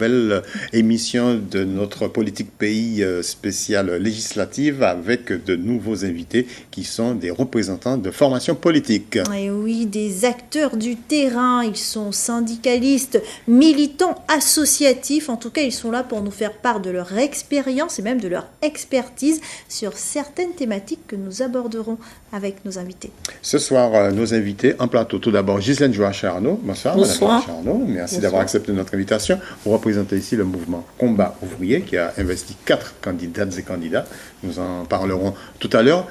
nouvelle émission de notre politique pays spéciale législative avec de nouveaux invités qui sont des représentants de formations politiques. Et oui, des acteurs du terrain, ils sont syndicalistes, militants, associatifs. En tout cas, ils sont là pour nous faire part de leur expérience et même de leur expertise sur certaines thématiques que nous aborderons avec nos invités. Ce soir, nos invités en plateau. Tout d'abord, Ghislaine Joachim-Arnaud. Bonsoir, Madame Joachim-Arnaud. Merci d'avoir accepté notre invitation. Vous représentez ici le mouvement Combat ouvrier qui a investi 4 candidates et candidats. Nous en parlerons tout à l'heure.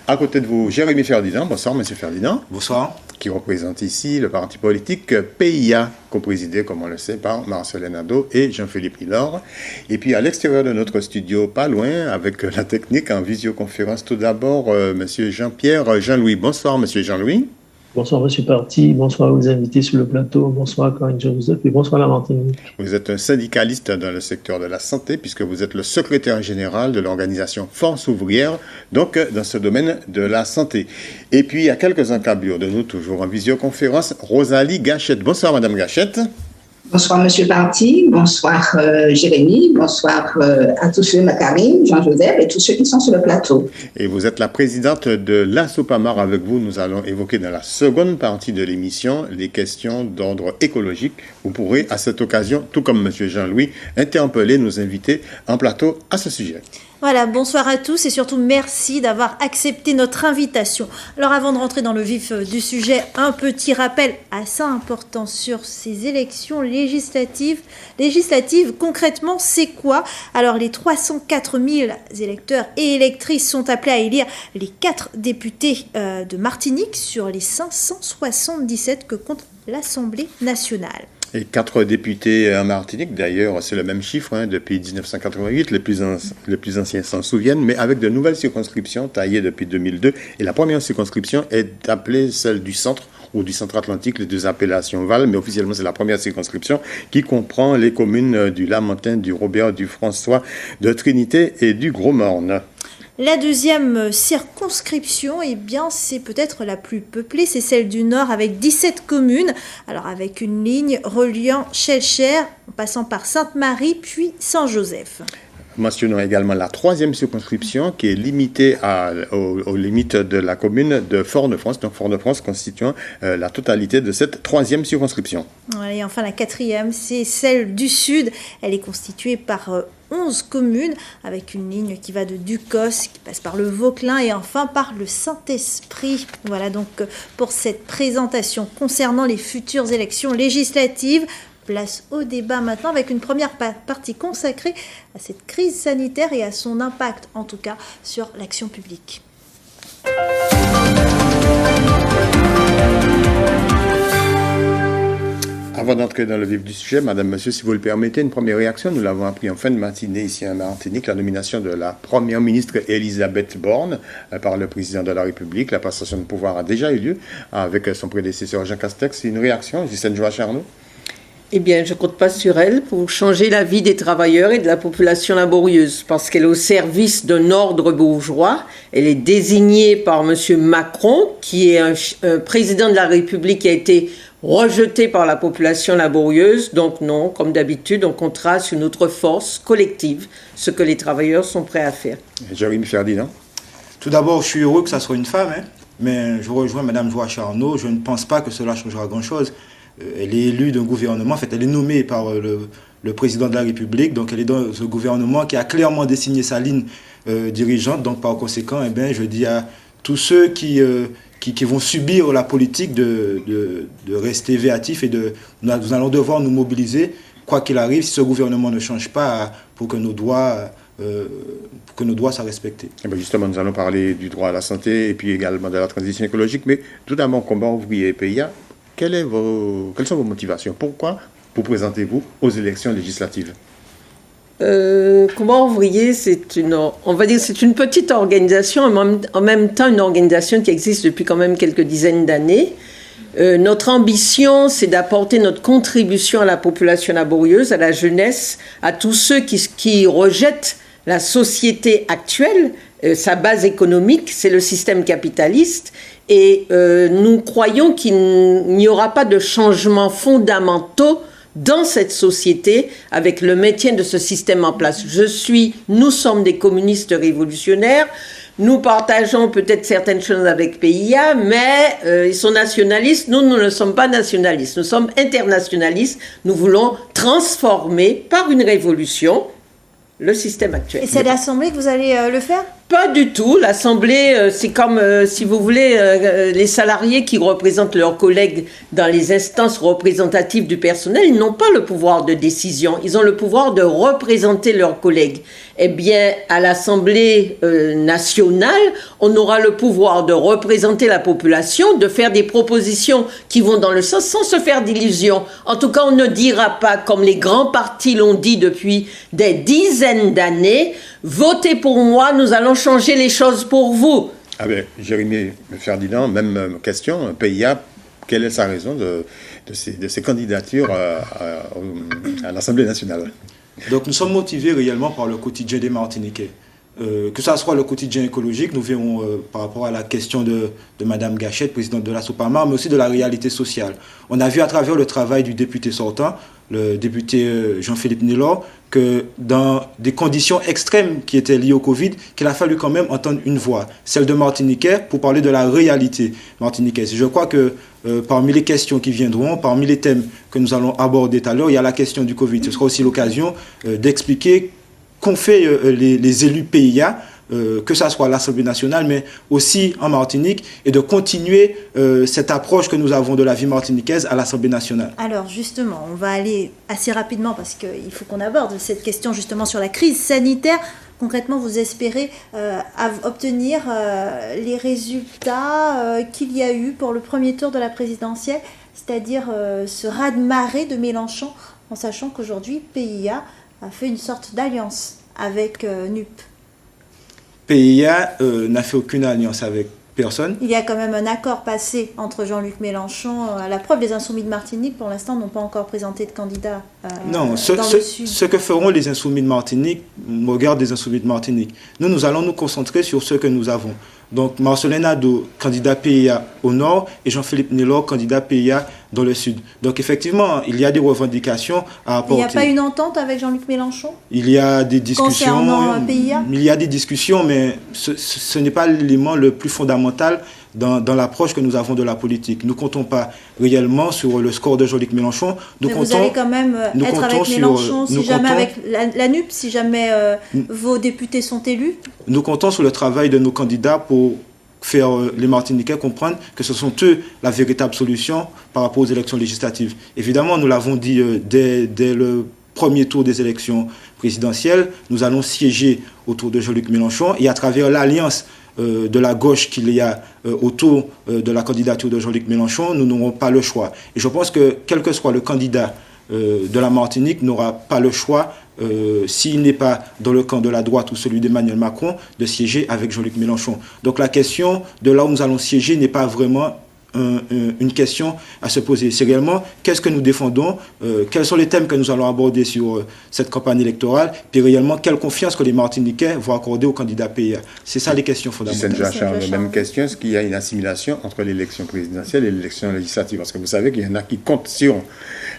À côté de vous, Jérémy Ferdinand. Bonsoir, Monsieur Ferdinand. Bonsoir. Qui représente ici le parti politique PIA, co-présidé, comme on le sait, par Marcelin Nadeau et Jean-Philippe Hilord. Et puis à l'extérieur de notre studio, pas loin, avec la technique en visioconférence, tout d'abord, Monsieur Jean-Pierre Jean-Louis. Bonsoir, Monsieur Jean-Louis. Bonsoir, Monsieur Parti. Bonsoir aux invités sur le plateau. Bonsoir, Corinne Joseph. Et bonsoir, la Martinique. Vous êtes un syndicaliste dans le secteur de la santé, puisque vous êtes le secrétaire général de l'organisation Force ouvrière, donc dans ce domaine de la santé. Et puis, il y a quelques encablures de nous, toujours en visioconférence, Rosalie Gachette. Bonsoir, Madame Gachette. Bonsoir, Monsieur Parti. Bonsoir, Jérémy. Bonsoir à tous ceux, Karine, Jean-Joseph et tous ceux qui sont sur le plateau. Et vous êtes la présidente de l'ASOPAMAR. Avec vous, nous allons évoquer dans la seconde partie de l'émission les questions d'ordre écologique. Vous pourrez, à cette occasion, tout comme Monsieur Jean-Louis, interpeller nos invités en plateau à ce sujet. Voilà, bonsoir à tous et surtout merci d'avoir accepté notre invitation. Alors avant de rentrer dans le vif du sujet, un petit rappel assez important sur ces élections législatives. Concrètement, c'est quoi? Alors les 304 000 électeurs et électrices sont appelés à élire les 4 députés de Martinique sur les 577 que compte l'Assemblée nationale. Et 4 députés en Martinique, d'ailleurs, c'est le même chiffre depuis 1988, les plus anciens s'en souviennent, mais avec de nouvelles circonscriptions taillées depuis 2002. Et la première circonscription est appelée celle du centre ou du centre atlantique, les deux appellations valent, mais officiellement c'est la première circonscription qui comprend les communes du Lamentin, du Robert, du François, de Trinité et du Gros-Morne. La deuxième circonscription, eh bien, c'est peut-être la plus peuplée, c'est celle du Nord avec 17 communes, alors avec une ligne reliant Schellcher, en passant par Sainte-Marie, puis Saint-Joseph. Mentionnons également la troisième circonscription qui est limitée aux limites de la commune de Fort-de-France, donc Fort-de-France constituant la totalité de cette troisième circonscription. Et enfin la quatrième, c'est celle du Sud, elle est constituée par 11 communes avec une ligne qui va de Ducos, qui passe par le Vauclin et enfin par le Saint-Esprit. Voilà donc pour cette présentation concernant les futures élections législatives. Place au débat maintenant avec une première partie consacrée à cette crise sanitaire et à son impact en tout cas sur l'action publique. Avant d'entrer dans le vif du sujet, Madame, Monsieur, si vous le permettez, une première réaction. Nous l'avons appris en fin de matinée ici en Martinique, la nomination de la Première ministre Elisabeth Borne par le Président de la République. La passation de pouvoir a déjà eu lieu avec son prédécesseur Jean Castex. Une réaction, Ghislaine Joachim-Arnaud? Eh bien, je ne compte pas sur elle pour changer la vie des travailleurs et de la population laborieuse, parce qu'elle est au service d'un ordre bourgeois. Elle est désignée par M. Macron, qui est un président de la République qui a été rejeté par la population laborieuse. Donc non, comme d'habitude, on comptera sur notre force collective, ce que les travailleurs sont prêts à faire. Jérémy Ferdinand. Tout d'abord, je suis heureux que ça soit une femme, mais je rejoins Mme Joachim-Arnaud. Je ne pense pas que cela changera grand-chose. Elle est élue d'un gouvernement, en fait, elle est nommée par le président de la République, donc elle est dans ce gouvernement qui a clairement dessiné sa ligne dirigeante. Donc par conséquent, je dis à tous ceux qui vont subir la politique de rester véatifs et nous allons devoir nous mobiliser, quoi qu'il arrive, si ce gouvernement ne change pas, pour que nos droits soient respectés. Et bien justement, nous allons parler du droit à la santé et puis également de la transition écologique, mais tout d'abord, Combat ouvrier et PIA. Quelles sont vos motivations? Pourquoi vous présentez-vous aux élections législatives? Combat ouvrier, c'est une petite organisation, en même temps une organisation qui existe depuis quand même quelques dizaines d'années. Notre ambition, c'est d'apporter notre contribution à la population laborieuse, à la jeunesse, à tous ceux qui rejettent la société actuelle. Sa base économique, c'est le système capitaliste. Et nous croyons qu'il n'y aura pas de changements fondamentaux dans cette société avec le maintien de ce système en place. Nous sommes des communistes révolutionnaires. Nous partageons peut-être certaines choses avec PIA, mais ils sont nationalistes. Nous ne sommes pas nationalistes. Nous sommes internationalistes. Nous voulons transformer par une révolution le système actuel. Et c'est l'Assemblée que vous allez le faire ? Pas du tout. L'Assemblée, c'est comme, si vous voulez, les salariés qui représentent leurs collègues dans les instances représentatives du personnel, ils n'ont pas le pouvoir de décision. Ils ont le pouvoir de représenter leurs collègues. Eh bien, à l'Assemblée nationale, on aura le pouvoir de représenter la population, de faire des propositions qui vont dans le sens sans se faire d'illusions. En tout cas, on ne dira pas, comme les grands partis l'ont dit depuis des dizaines d'années, votez pour moi, nous allons changer les choses pour vous. Ah ben, Jérémy Ferdinand, même question, PIA, quelle est sa raison de ces candidatures à l'Assemblée nationale? Donc nous sommes motivés réellement par le quotidien des Martiniquais. Que ça soit le quotidien écologique, nous verrons par rapport à la question de Mme Gachette, présidente de la SOPAMA, mais aussi de la réalité sociale. On a vu à travers le travail du député sortant, le député Jean-Philippe Nélor, que dans des conditions extrêmes qui étaient liées au Covid, qu'il a fallu quand même entendre une voix, celle de Martiniquais, pour parler de la réalité martiniquaise. Je crois que parmi les questions qui viendront, parmi les thèmes que nous allons aborder tout à l'heure, il y a la question du Covid. Ce sera aussi l'occasion d'expliquer qu'ont fait les élus PIA, que ce soit à l'Assemblée nationale, mais aussi en Martinique, et de continuer cette approche que nous avons de la vie martiniquaise à l'Assemblée nationale. Alors justement, on va aller assez rapidement parce qu'il faut qu'on aborde cette question justement sur la crise sanitaire. Concrètement, vous espérez obtenir les résultats qu'il y a eu pour le premier tour de la présidentielle, c'est-à-dire ce raz-de-marée de Mélenchon, en sachant qu'aujourd'hui, PIA a fait une sorte d'alliance avec NUP. PIA n'a fait aucune alliance avec personne. Il y a quand même un accord passé entre Jean-Luc Mélenchon. À la preuve, les Insoumis de Martinique, pour l'instant, n'ont pas encore présenté de candidat non, le Sud. Ce que feront les Insoumis de Martinique, au regard des Insoumis de Martinique, nous allons nous concentrer sur ce que nous avons. Donc, Marcelin Nadeau, candidat PIA au nord, et Jean-Philippe Nélor, candidat PIA dans le sud. Donc, effectivement, il y a des revendications à apporter. Il n'y a pas une entente avec Jean-Luc Mélenchon ? Il y a des discussions. Concernant PIA ? Il y a des discussions, mais ce n'est pas l'élément le plus fondamental dans l'approche que nous avons de la politique. Nous ne comptons pas réellement sur le score de Jean-Luc Mélenchon. Mais vous allez quand même être avec Mélenchon, si jamais avec la NUP, si jamais vos députés sont élus ? Nous comptons sur le travail de nos candidats pour faire les Martiniquais comprendre que ce sont eux la véritable solution par rapport aux élections législatives. Évidemment, nous l'avons dit dès le premier tour des élections présidentielles, nous allons siéger autour de Jean-Luc Mélenchon et à travers l'alliance de la gauche qu'il y a autour de la candidature de Jean-Luc Mélenchon, nous n'aurons pas le choix. Et je pense que quel que soit le candidat de la Martinique n'aura pas le choix, s'il n'est pas dans le camp de la droite ou celui d'Emmanuel Macron, de siéger avec Jean-Luc Mélenchon. Donc la question de là où nous allons siéger n'est pas vraiment une question à se poser. C'est réellement qu'est-ce que nous défendons, quels sont les thèmes que nous allons aborder sur cette campagne électorale, puis réellement quelle confiance que les Martiniquais vont accorder au candidat PIA. C'est ça les questions fondamentales. La même question, est-ce qu'il y a une assimilation entre l'élection présidentielle et l'élection législative? Parce que vous savez qu'il y en a qui comptent sur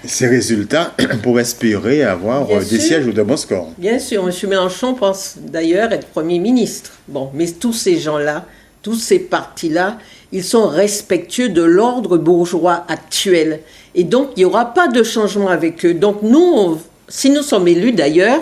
ces résultats pour espérer avoir des sièges ou de bons scores. Bien sûr, M. Mélenchon pense d'ailleurs être Premier ministre. Bon, mais tous ces gens-là, tous ces partis-là, ils sont respectueux de l'ordre bourgeois actuel. Et donc, il n'y aura pas de changement avec eux. Donc, nous, si nous sommes élus d'ailleurs,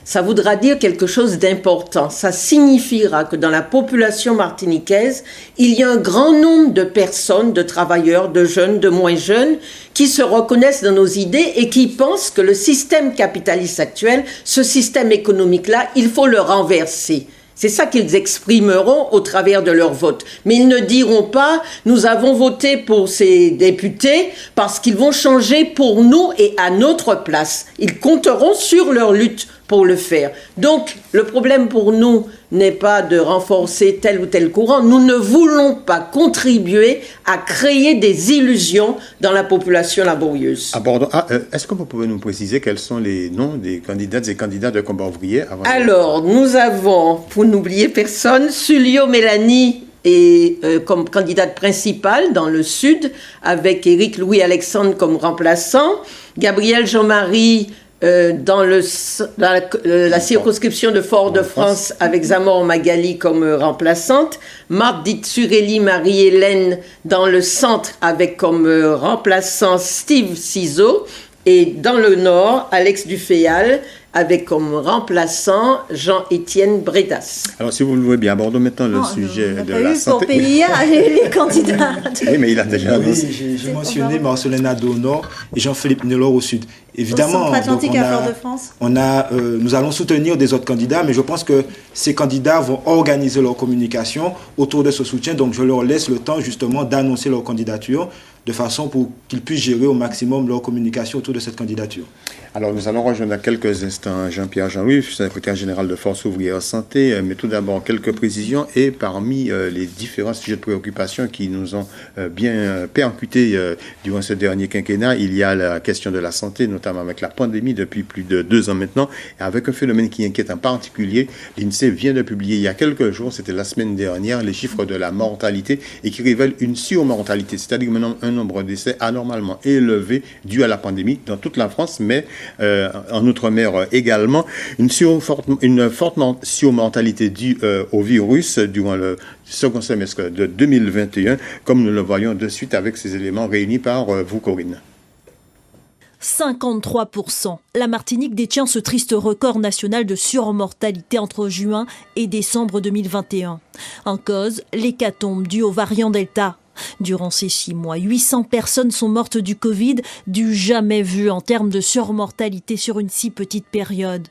ça voudra dire quelque chose d'important. Ça signifiera que dans la population martiniquaise, il y a un grand nombre de personnes, de travailleurs, de jeunes, de moins jeunes, qui se reconnaissent dans nos idées et qui pensent que le système capitaliste actuel, ce système économique-là, il faut le renverser. C'est ça qu'ils exprimeront au travers de leur vote. Mais ils ne diront pas « nous avons voté pour ces députés parce qu'ils vont changer pour nous et à notre place ». Ils compteront sur leur lutte pour le faire. Donc, le problème pour nous n'est pas de renforcer tel ou tel courant. Nous ne voulons pas contribuer à créer des illusions dans la population laborieuse. Est-ce que vous pouvez nous préciser quels sont les noms des candidates et candidats de combat ouvrier? Alors, nous avons, pour n'oublier personne, Sulio Mélanie et comme candidate principale dans le Sud, avec Éric Louis-Alexandre comme remplaçant, Gabriel Jean-Marie dans la circonscription de Fort-de-France avec Zamor Magali comme remplaçante, Marthe Sureli Marie-Hélène dans le centre avec comme remplaçant Steve Ciseaux, et dans le Nord, Alex Duféal avec comme remplaçant Jean-Étienne Bredas. Alors, si vous le voulez bien, abordons maintenant le sujet de la santé. Pour PIA, les candidats. Oui, mais il a déjà annoncé. Oui, j'ai mentionné Marcelin au Nord et Jean-Philippe Nelor au Sud. Évidemment, au Centre-Atlantique à Fort-de-France. Nous allons soutenir des autres candidats, mais je pense que ces candidats vont organiser leur communication autour de ce soutien. Donc, je leur laisse le temps justement d'annoncer leur candidature de façon pour qu'ils puissent gérer au maximum leur communication autour de cette candidature. Alors, nous allons rejoindre dans quelques instants Jean-Pierre Jean-Louis, secrétaire général de Force ouvrière santé, mais tout d'abord quelques précisions et parmi les différents sujets de préoccupation qui nous ont bien percutés durant ce dernier quinquennat, il y a la question de la santé, notamment avec la pandémie depuis plus de 2 ans maintenant, et avec un phénomène qui inquiète en particulier. L'INSEE vient de publier il y a quelques jours, c'était la semaine dernière, les chiffres de la mortalité et qui révèlent une surmortalité, c'est-à-dire maintenant un nombre de décès anormalement élevé dû à la pandémie dans toute la France, mais en Outre-mer également, une forte surmortalité due au virus durant le second semestre de 2021, comme nous le voyons de suite avec ces éléments réunis par vous, Corinne. 53%. La Martinique détient ce triste record national de surmortalité entre juin et décembre 2021. En cause, l'hécatombe due au variant Delta. Durant ces 6 mois, 800 personnes sont mortes du Covid, du jamais vu en termes de surmortalité sur une si petite période.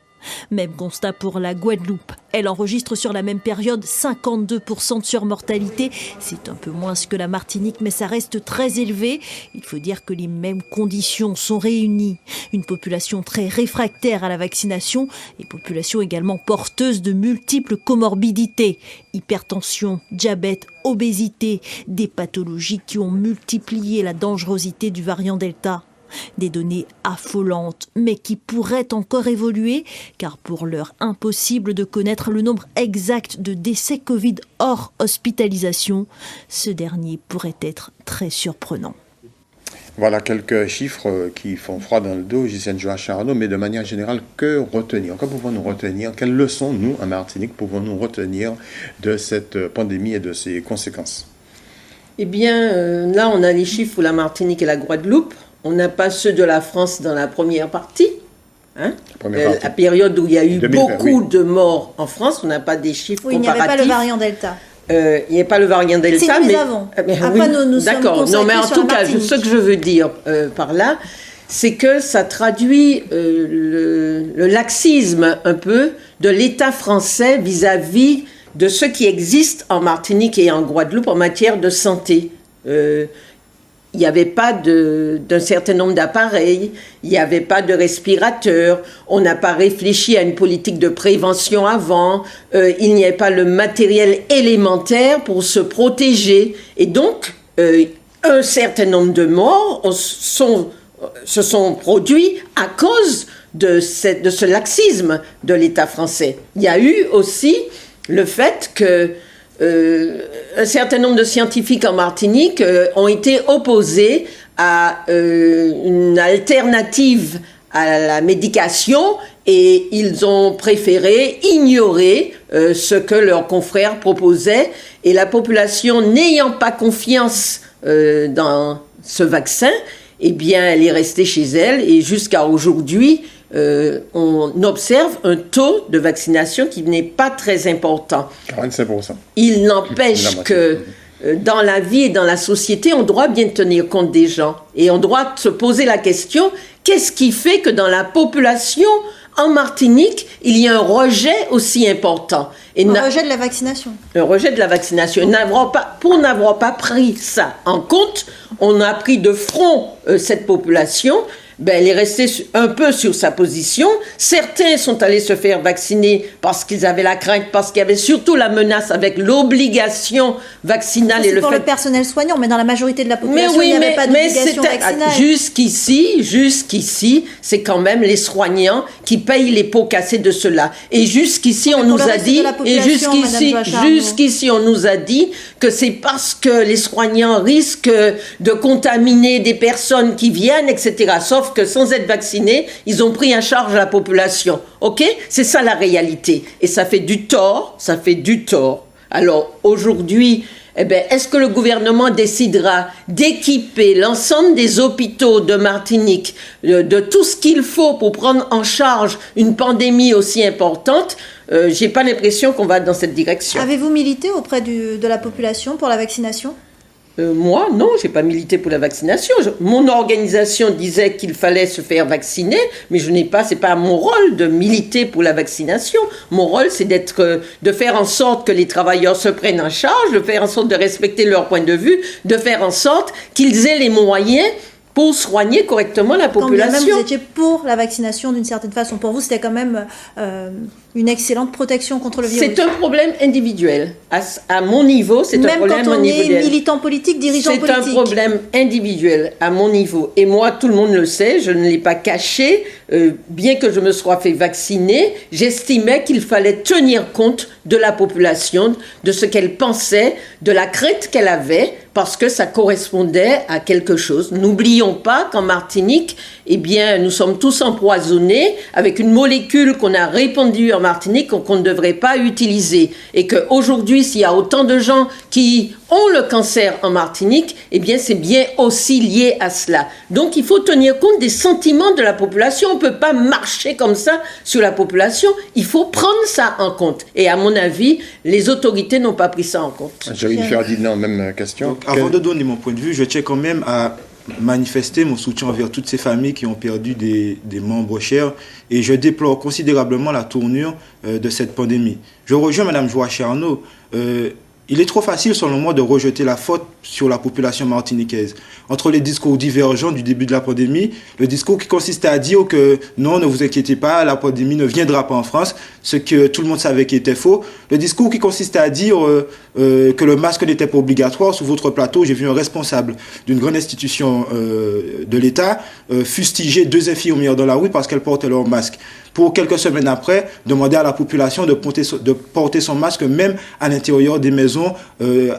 Même constat pour la Guadeloupe. Elle enregistre sur la même période 52% de surmortalité. C'est un peu moins que la Martinique, mais ça reste très élevé. Il faut dire que les mêmes conditions sont réunies. Une population très réfractaire à la vaccination et population également porteuse de multiples comorbidités. Hypertension, diabète, obésité, des pathologies qui ont multiplié la dangerosité du variant Delta. Des données affolantes, mais qui pourraient encore évoluer, car pour l'heure impossible de connaître le nombre exact de décès Covid hors hospitalisation. Ce dernier pourrait être très surprenant. Voilà quelques chiffres qui font froid dans le dos, Gisèle Joachim-Arnaud, mais de manière générale, que retenir? Que pouvons-nous retenir? Quelles leçons, nous, en Martinique, pouvons-nous retenir de cette pandémie et de ses conséquences? Eh bien, là, on a les chiffres pour la Martinique et la Guadeloupe. On n'a pas ceux de la France dans la première partie. La période où il y a eu beaucoup de morts en France, on n'a pas des chiffres comparatifs. Il n'y avait pas le variant Delta. Il n'y a pas le variant Delta. Si, nous avons. Oui, d'accord. Non, mais en tout cas, ce que je veux dire par là, c'est que ça traduit le laxisme un peu de l'État français vis-à-vis de ce qui existe en Martinique et en Guadeloupe en matière de santé. Il n'y avait pas d'un certain nombre d'appareils, il n'y avait pas de respirateurs, on n'a pas réfléchi à une politique de prévention avant, il n'y avait pas le matériel élémentaire pour se protéger. Et donc, un certain nombre de morts se sont produits à cause de ce laxisme de l'État français. Il y a eu aussi le fait que un certain nombre de scientifiques en Martinique ont été opposés à une alternative à la médication et ils ont préféré ignorer ce que leurs confrères proposaient. Et la population, n'ayant pas confiance dans ce vaccin, eh bien, elle est restée chez elle et jusqu'à aujourd'hui, on observe un taux de vaccination qui n'est pas très important. 45%. Il n'empêche que dans la vie et dans la société, on doit bien tenir compte des gens. Et on doit se poser la question, qu'est-ce qui fait que dans la population en Martinique, il y a un rejet aussi important? Un rejet de la vaccination. Un rejet de la vaccination. Pour n'avoir pas pris ça en compte, on a pris de front cette population elle est restée un peu sur sa position. Certains sont allés se faire vacciner parce qu'ils avaient la crainte, parce qu'il y avait surtout la menace avec l'obligation vaccinale. C'est pour le personnel soignant, mais dans la majorité de la population, il n'y avait pas d'obligation vaccinale. Jusqu'ici, c'est quand même les soignants qui payent les pots cassés de cela. Et jusqu'ici, on nous a dit, que c'est parce que les soignants risquent de contaminer des personnes qui viennent, etc. Sauf que sans être vaccinés, ils ont pris en charge la population. OK ? C'est ça la réalité. Et ça fait du tort. Alors aujourd'hui, est-ce que le gouvernement décidera d'équiper l'ensemble des hôpitaux de Martinique de tout ce qu'il faut pour prendre en charge une pandémie aussi importante ? J'ai pas l'impression qu'on va dans cette direction. Avez-vous milité auprès de la population pour la vaccination ? Moi, non, j'ai pas milité pour la vaccination. Mon organisation disait qu'il fallait se faire vacciner, mais c'est pas mon rôle de militer pour la vaccination. Mon rôle, c'est de faire en sorte que les travailleurs se prennent en charge, de faire en sorte de respecter leur point de vue, de faire en sorte qu'ils aient les moyens pour soigner correctement la population. Quand bien même vous étiez pour la vaccination d'une certaine façon, pour vous c'était quand même une excellente protection contre le virus. C'est un problème individuel. À mon niveau, c'est un problème individuel. Même quand on est militant politique, dirigeant politique. C'est un problème individuel à mon niveau. Et moi, tout le monde le sait, je ne l'ai pas caché. Bien que je me sois fait vacciner, j'estimais qu'il fallait tenir compte de la population, de ce qu'elle pensait, de la crainte qu'elle avait, parce que ça correspondait à quelque chose. N'oublions pas qu'en Martinique, nous sommes tous empoisonnés avec une molécule qu'on a répandue en Martinique qu'on ne devrait pas utiliser. Et qu'aujourd'hui, s'il y a autant de gens qui ont le cancer en Martinique, c'est bien aussi lié à cela. Donc, il faut tenir compte des sentiments de la population. On ne peut pas marcher comme ça sur la population. Il faut prendre ça en compte. Et à mon avis, les autorités n'ont pas pris ça en compte. Jérémy Ferdinand, même question. Donc, avant de donner mon point de vue, je tiens quand même à manifester mon soutien envers toutes ces familles qui ont perdu des membres chers et je déplore considérablement la tournure de cette pandémie. Je rejoins Mme Joachim Arnaud. Il est trop facile, selon moi, de rejeter la faute sur la population martiniquaise. Entre les discours divergents du début de la pandémie, le discours qui consistait à dire que non, ne vous inquiétez pas, la pandémie ne viendra pas en France, ce que tout le monde savait qui était faux. Le discours qui consistait à dire que le masque n'était pas obligatoire. Sur votre plateau, j'ai vu un responsable d'une grande institution de l'État fustiger 2 infirmières dans la rue parce qu'elles portaient leur masque. Pour quelques semaines après, demander à la population de porter son masque même à l'intérieur des maisons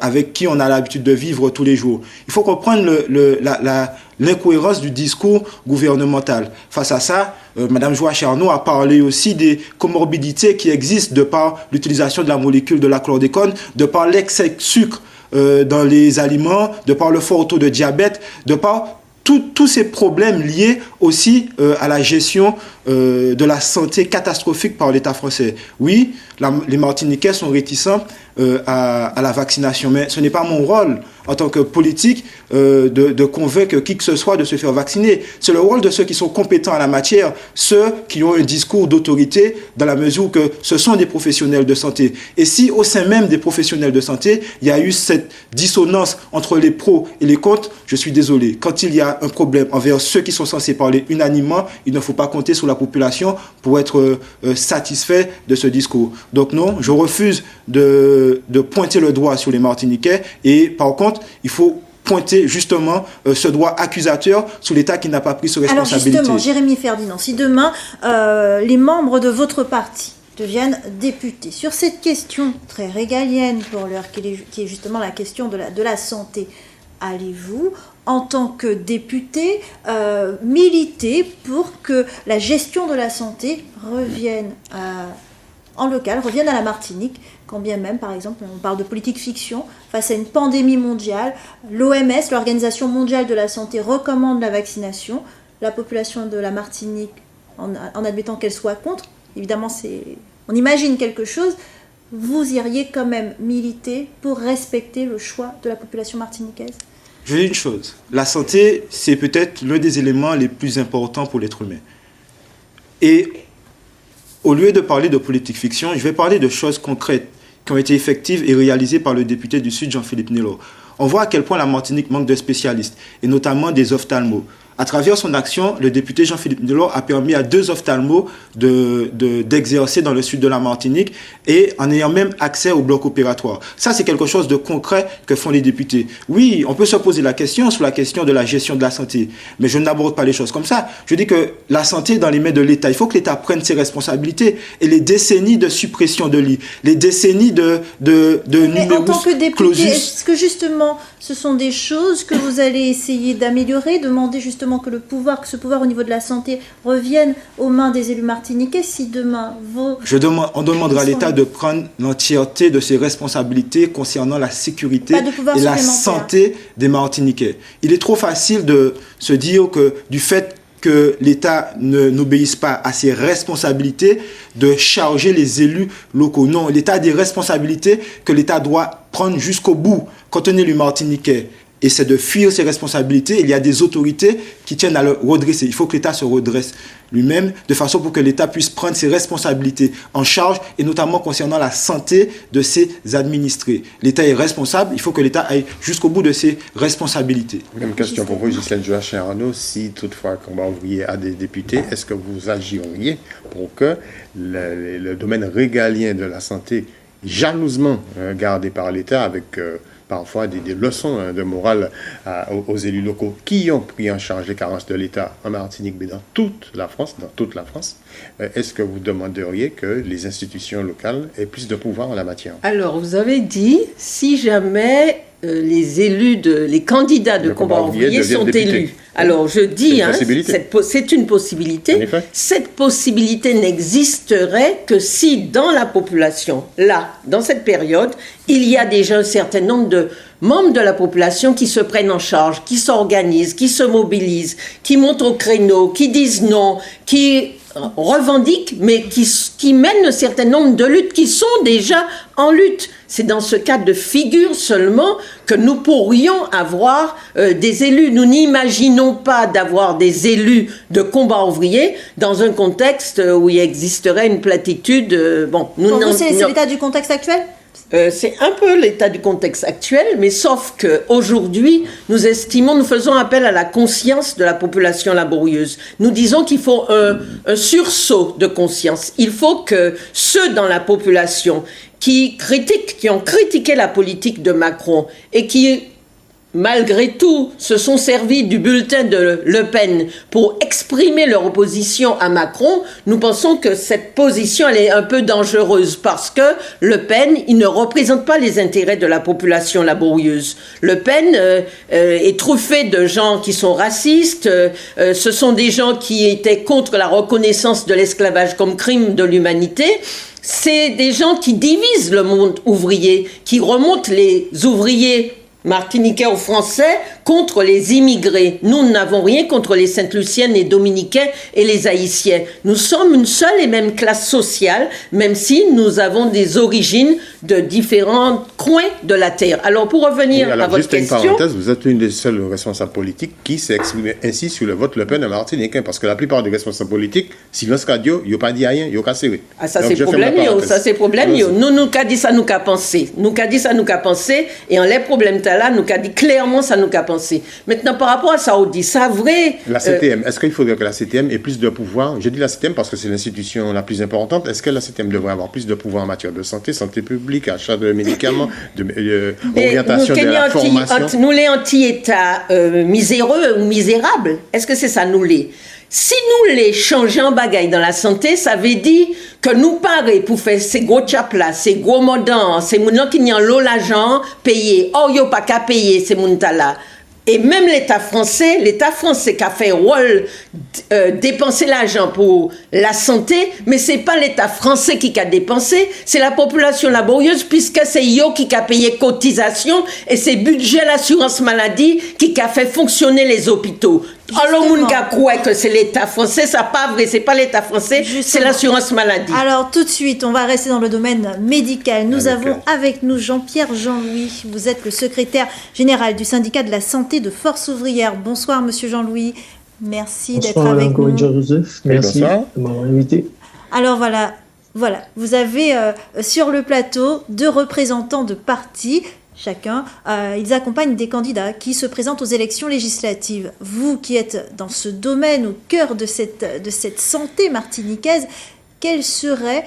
avec qui on a l'habitude de vivre tous les jours. Il faut comprendre l'incohérence du discours gouvernemental. Face à ça, Mme Joachim Arnaud a parlé aussi des comorbidités qui existent de par l'utilisation de la molécule de la chlordécone, de par l'excès de sucre dans les aliments, de par le fort taux de diabète, de par tous ces problèmes liés aussi à la gestion de la santé catastrophique par l'État français. Oui, les Martiniquais sont réticents à la vaccination, mais ce n'est pas mon rôle en tant que politique de convaincre qui que ce soit de se faire vacciner. C'est le rôle de ceux qui sont compétents en la matière, ceux qui ont un discours d'autorité dans la mesure que ce sont des professionnels de santé. Et si au sein même des professionnels de santé, il y a eu cette dissonance entre les pros et les contre, je suis désolé. Quand il y a un problème envers ceux qui sont censés parler unanimement, il ne faut pas compter sur la population pour être satisfait de ce discours. Donc non, je refuse de pointer le doigt sur les Martiniquais et par contre, il faut pointer justement ce doigt accusateur sur l'État qui n'a pas pris ses responsabilités. Alors justement, Jérémy Ferdinand, si demain les membres de votre parti deviennent députés sur cette question très régalienne pour l'heure qui est justement la question de la santé, allez-vous, en tant que député, militer pour que la gestion de la santé revienne en local, revienne à la Martinique, quand bien même, par exemple, on parle de politique fiction, face à une pandémie mondiale, l'OMS, l'Organisation mondiale de la santé, recommande la vaccination, la population de la Martinique, en admettant qu'elle soit contre, évidemment, on imagine quelque chose, vous iriez quand même militer pour respecter le choix de la population martiniquaise? Je dis une chose, la santé, c'est peut-être l'un des éléments les plus importants pour l'être humain. Et au lieu de parler de politique fiction, je vais parler de choses concrètes qui ont été effectives et réalisées par le député du Sud, Jean-Philippe Nélor. On voit à quel point la Martinique manque de spécialistes, et notamment des ophtalmos. À travers son action, le député Jean-Philippe Delors a permis à 2 ophtalmos d'exercer dans le sud de la Martinique et en ayant même accès au bloc opératoire. Ça, c'est quelque chose de concret que font les députés. Oui, on peut se poser la question sur la question de la gestion de la santé, mais je n'aborde pas les choses comme ça. Je dis que la santé est dans les mains de l'État. Il faut que l'État prenne ses responsabilités. Et les décennies de suppression de lits, les décennies de mais en tant que député, clausus, est-ce que justement, ce sont des choses que vous allez essayer d'améliorer, demander justement que ce pouvoir au niveau de la santé revienne aux mains des élus martiniquais si demain on demandera à l'État de prendre l'entièreté de ses responsabilités concernant la sécurité et la santé des Martiniquais. Il est trop facile de se dire que du fait que l'État n'obéisse pas à ses responsabilités, de charger les élus locaux. Non, l'État a des responsabilités que l'État doit prendre jusqu'au bout. Quand on est élu martiniquais, et c'est de fuir ses responsabilités, il y a des autorités qui tiennent à le redresser. Il faut que l'État se redresse lui-même de façon pour que l'État puisse prendre ses responsabilités en charge et notamment concernant la santé de ses administrés. L'État est responsable, il faut que l'État aille jusqu'au bout de ses responsabilités. Même question pour vous, Ghislaine Joachim-Arnaud. Si toutefois Combat Ouvrier a des députés, est-ce que vous agiriez pour que le domaine régalien de la santé, jalousement gardé par l'État avec parfois des leçons de morale aux élus locaux qui ont pris en charge les carences de l'État en Martinique, mais dans toute la France, est-ce que vous demanderiez que les institutions locales aient plus de pouvoir en la matière? Alors, vous avez dit, si jamais les candidats de Combat Ouvrier sont élus. Alors, je dis, c'est une possibilité. Cette possibilité n'existerait que si, dans la population, là, dans cette période, il y a déjà un certain nombre de membres de la population qui se prennent en charge, qui s'organisent, qui se mobilisent, qui montent au créneau, qui disent non, qui revendiquent, mais qui mènent un certain nombre de luttes, qui sont déjà en lutte. C'est dans ce cas de figure seulement que nous pourrions avoir des élus. Nous n'imaginons pas d'avoir des élus de Combat Ouvrier dans un contexte où il existerait une platitude. Pour vous, c'est l'état du contexte actuel ? C'est un peu l'état du contexte actuel, mais sauf qu'aujourd'hui, nous faisons appel à la conscience de la population laborieuse. Nous disons qu'il faut un sursaut de conscience. Il faut que ceux dans la population qui ont critiqué la politique de Macron et qui, malgré tout, se sont servis du bulletin de Le Pen pour exprimer leur opposition à Macron, nous pensons que cette position, elle est un peu dangereuse parce que Le Pen, il ne représente pas les intérêts de la population laborieuse. Le Pen est truffé de gens qui sont racistes, ce sont des gens qui étaient contre la reconnaissance de l'esclavage comme crime de l'humanité. C'est des gens qui divisent le monde ouvrier, qui remontent les ouvriers martiniquais ou français contre les immigrés. Nous n'avons rien contre les Sainte-Luciennes, les Dominicains et les Haïtiens. Nous sommes une seule et même classe sociale, même si nous avons des origines de différents coins de la terre. Alors, pour revenir à votre question... Juste une parenthèse, vous êtes une des seules responsables politiques qui s'est exprimée ainsi sur le vote Le Pen à Martinique, parce que la plupart des responsables politiques, silence radio, ils n'ont pas dit rien, ils n'ont pas serré. Ah, ça c'est problème, ça c'est problème. Nous qu'a dit ça, nous qu'a pensé. Nous qu'a dit ça, nous qu'a pensé, et en les problèmes là, nous qu'a dit clairement ça, nous qu'a pensé. Maintenant, par rapport à Saoudi, ça vrai... La CTM, est-ce qu'il faudrait que la CTM ait plus de pouvoir? Je dis la CTM parce que c'est l'institution la plus importante. Est-ce que la CTM devrait avoir plus de pouvoir en matière de santé publique, achat de médicaments, orientation de la formation? Nous les anti-États miséreux ou misérables, est-ce que c'est ça nous les? Si nous les changeons en bagaille dans la santé, ça veut dire que nous paraît pour faire ces gros tchaplas, ces gros modans, ces mounons qui n'y ont l'eau l'argent payé. Or, il n'y a pas qu'à payer ces mounons-là. Et même l'État français qui a fait rôle dépenser l'argent pour la santé, mais c'est pas l'État français qui a dépensé, c'est la population laborieuse, puisque c'est eux qui a payé cotisation et c'est budget l'assurance maladie qui a fait fonctionner les hôpitaux. Alors, on croit que c'est l'État français, ça pas vrai, c'est pas l'État français, c'est l'assurance maladie. Alors, tout de suite, on va rester dans le domaine médical. Nous avons avec nous Jean-Pierre Jean-Louis. Vous êtes le secrétaire général du syndicat de la santé de Force ouvrière. Bonsoir, monsieur Jean-Louis. Merci d'être avec nous. Bonsoir, Joseph. Merci de m'avoir invité. Alors, voilà. Vous avez sur le plateau 2 représentants de partis. chacun, ils accompagnent des candidats qui se présentent aux élections législatives. Vous qui êtes dans ce domaine, au cœur de cette santé martiniquaise, quelles seraient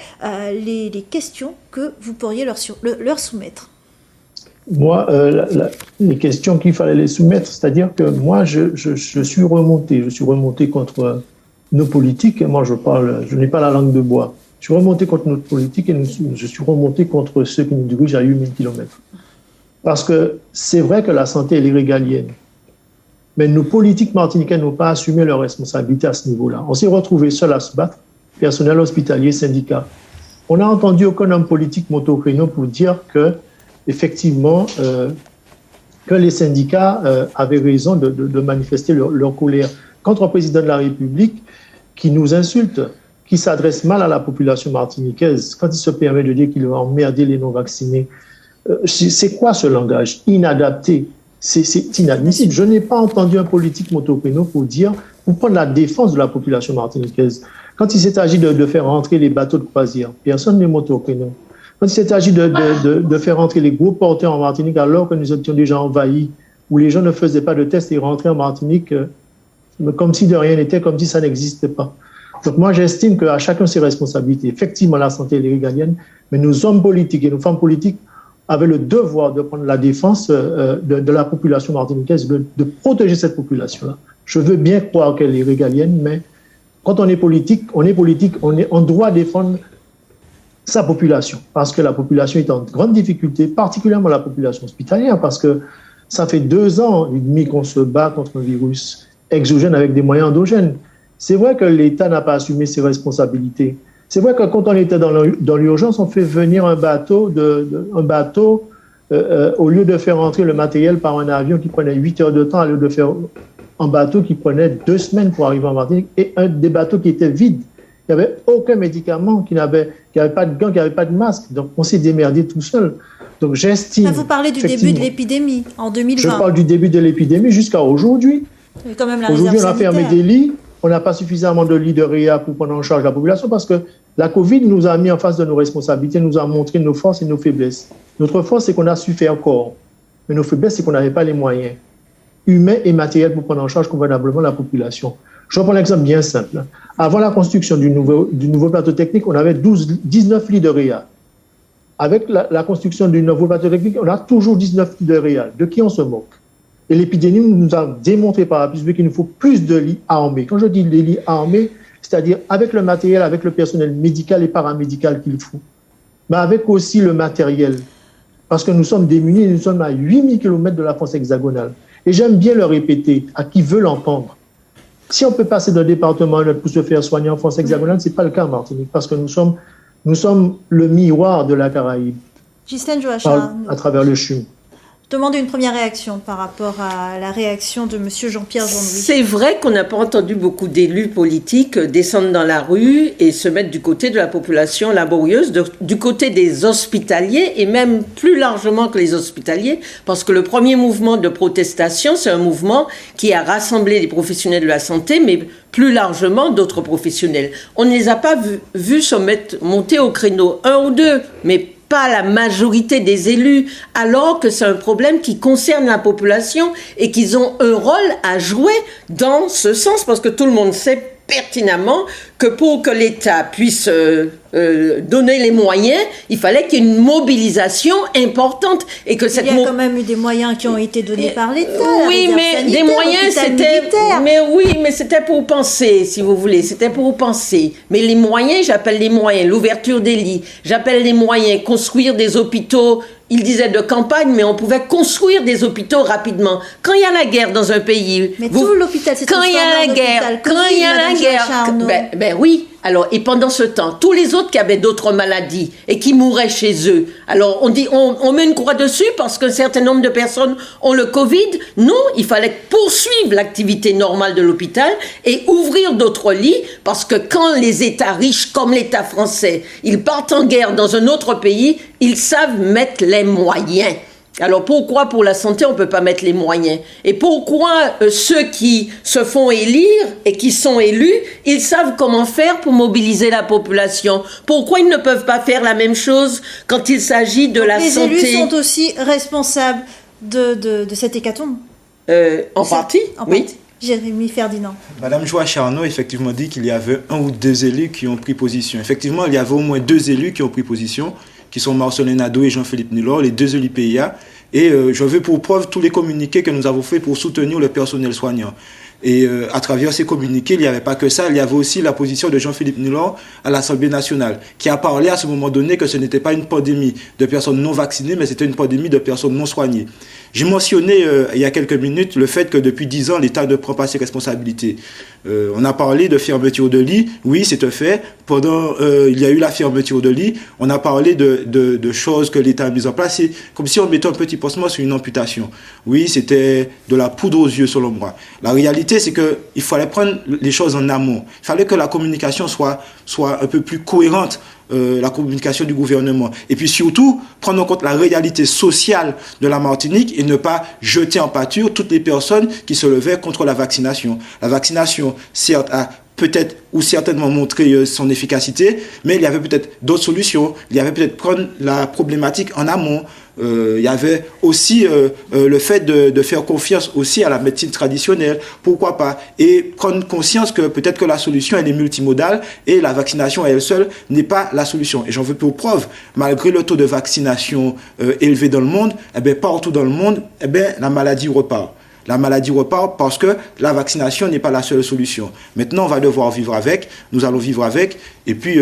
les questions que vous pourriez leur soumettre? Moi, les questions qu'il fallait les soumettre, c'est-à-dire que moi, je suis remonté contre nos politiques. Moi, je n'ai pas la langue de bois. Je suis remonté contre notre politique et je suis remonté contre ceux qui nous dirigent à 8000 km. Parce que c'est vrai que la santé, elle est régalienne. Mais nos politiques martiniquais n'ont pas assumé leurs responsabilités à ce niveau-là. On s'est retrouvés seuls à se battre, personnel hospitalier, syndicats. On n'a entendu aucun homme politique monter au créneau pour dire que, effectivement, que les syndicats avaient raison de manifester leur colère contre un président de la République qui nous insulte, qui s'adresse mal à la population martiniquaise, quand il se permet de dire qu'il va emmerder les non-vaccinés. C'est quoi ce langage inadapté? C'est inadmissible. Je n'ai pas entendu un politique monter au créneau pour prendre la défense de la population martiniquaise. Quand il s'est agi de faire rentrer les bateaux de croisière, personne n'est monté au créneau. Quand il s'est agi de faire rentrer les gros porteurs en Martinique alors que nous étions déjà envahis, où les gens ne faisaient pas de tests et rentraient en Martinique comme si de rien n'était, comme si ça n'existait pas. Donc moi, j'estime qu'à chacun ses responsabilités. Effectivement, la santé est régalienne, mais nos hommes politiques et nos femmes politiques avaient le devoir de prendre la défense de la population martiniquaise, de protéger cette population-là. Je veux bien croire qu'elle est régalienne, mais quand on est politique, on doit défendre sa population, parce que la population est en grande difficulté, particulièrement la population hospitalière, parce que ça fait 2 ans et demi qu'on se bat contre un virus exogène avec des moyens endogènes. C'est vrai que l'État n'a pas assumé ses responsabilités. C'est vrai que quand on était dans l'urgence, on fait venir un bateau, au lieu de faire entrer le matériel par un avion qui prenait 8 heures de temps, au lieu de faire un bateau qui prenait 2 semaines pour arriver en Martinique, et des bateaux qui étaient vides. Il n'y avait aucun médicament, qui n'avait pas de gants, qui n'avait pas de masque. Donc, on s'est démerdé tout seul. Donc, j'estime... Vous parlez du début de l'épidémie, en 2020. Je parle du début de l'épidémie jusqu'à aujourd'hui. Aujourd'hui, on a fermé des lits. On n'a pas suffisamment de lits de réa pour prendre en charge la population parce que la COVID nous a mis en face de nos responsabilités, nous a montré nos forces et nos faiblesses. Notre force, c'est qu'on a su faire corps. Mais nos faiblesses, c'est qu'on n'avait pas les moyens humains et matériels pour prendre en charge convenablement la population. Je vais prendre un exemple bien simple. Avant la construction du nouveau plateau technique, on avait 19 lits de réa. Avec la construction du nouveau plateau technique, on a toujours 19 lits de réa. De qui on se moque? Et l'épidémie nous a démontré par la plus qu'il nous faut plus de lits armés. Quand je dis des lits armés, c'est-à-dire avec le matériel, avec le personnel médical et paramédical qu'il faut, mais avec aussi le matériel. Parce que nous sommes démunis, nous sommes à 8000 km de la France hexagonale. Et j'aime bien le répéter à qui veut l'entendre. Si on peut passer d'un département à un autre pour se faire soigner en France hexagonale, ce n'est pas le cas en Martinique, parce que nous sommes le miroir de la Caraïbe. Ghislaine Joachim, à travers le CHUM. Demandez une première réaction par rapport à la réaction de M. Jean-Pierre Jean-Louis. C'est vrai qu'on n'a pas entendu beaucoup d'élus politiques descendre dans la rue et se mettre du côté de la population laborieuse, du côté des hospitaliers et même plus largement que les hospitaliers, parce que le premier mouvement de protestation, c'est un mouvement qui a rassemblé les professionnels de la santé, mais plus largement d'autres professionnels. On ne les a pas vus monter au créneau, 1 ou 2, mais pas la majorité des élus, alors que c'est un problème qui concerne la population et qu'ils ont un rôle à jouer dans ce sens, parce que tout le monde sait pertinemment que pour que l'État puisse donner les moyens, il fallait qu'il y ait une mobilisation importante et que cette il y a quand même eu des moyens qui ont été donnés par l'État. Oui, mais des moyens, c'était pour penser, si vous voulez, c'était pour penser. Mais les moyens, j'appelle les moyens, l'ouverture des lits, j'appelle les moyens, construire des hôpitaux. Il disait de campagne, mais on pouvait construire des hôpitaux rapidement. Quand il y a la guerre dans un pays... Mais tout l'hôpital, c'est quand il y a la guerre, ben oui. Alors, et pendant ce temps, tous les autres qui avaient d'autres maladies et qui mouraient chez eux, alors on dit, on met une croix dessus parce qu'un certain nombre de personnes ont le Covid. Non, il fallait poursuivre l'activité normale de l'hôpital et ouvrir d'autres lits parce que quand les États riches comme l'État français, ils partent en guerre dans un autre pays, ils savent mettre les moyens. Alors pourquoi pour la santé on ne peut pas mettre les moyens? Et pourquoi ceux qui se font élire et qui sont élus, ils savent comment faire pour mobiliser la population? Pourquoi ils ne peuvent pas faire la même chose quand il s'agit de la santé? Les élus sont aussi responsables de cette hécatombe. En partie, oui. Jérémy Ferdinand. Madame Joa Charnot effectivement dit qu'il y avait 1 ou 2 élus qui ont pris position. Effectivement, il y avait au moins 2 élus qui ont pris position, qui sont Marcelin Nadeau et Jean-Philippe Nilor, les 2 élus PIA. Et je veux pour preuve tous les communiqués que nous avons faits pour soutenir le personnel soignant. Et à travers ces communiqués, il n'y avait pas que ça, il y avait aussi la position de Jean-Philippe Nilor à l'Assemblée nationale, qui a parlé à ce moment donné que ce n'était pas une pandémie de personnes non vaccinées, mais c'était une pandémie de personnes non soignées. J'ai mentionné il y a quelques minutes le fait que depuis 10 ans, l'État ne prend pas ses responsabilités. On a parlé de fermeture de lits, oui, c'est un fait. Pendant, il y a eu la fermeture de lits, on a parlé de choses que l'État a mises en place. C'est comme si on mettait un petit pansement sur une amputation. Oui, c'était de la poudre aux yeux, selon moi. La réalité, c'est qu'il fallait prendre les choses en amont. Il fallait que la communication soit un peu plus cohérente, la communication du gouvernement. Et puis surtout, prendre en compte la réalité sociale de la Martinique et ne pas jeter en pâture toutes les personnes qui se levaient contre la vaccination. La vaccination, certes, a peut-être ou certainement montré son efficacité, mais il y avait peut-être d'autres solutions. Il y avait peut-être prendre la problématique en amont. Il y avait aussi le fait de faire confiance aussi à la médecine traditionnelle, pourquoi pas, et prendre conscience que peut-être que la solution elle est multimodale et la vaccination à elle seule n'est pas la solution. Et j'en veux pour preuve, malgré le taux de vaccination élevé dans le monde, partout dans le monde, la maladie repart. La maladie repart parce que la vaccination n'est pas la seule solution. Maintenant, on va devoir vivre avec, nous allons vivre avec, et puis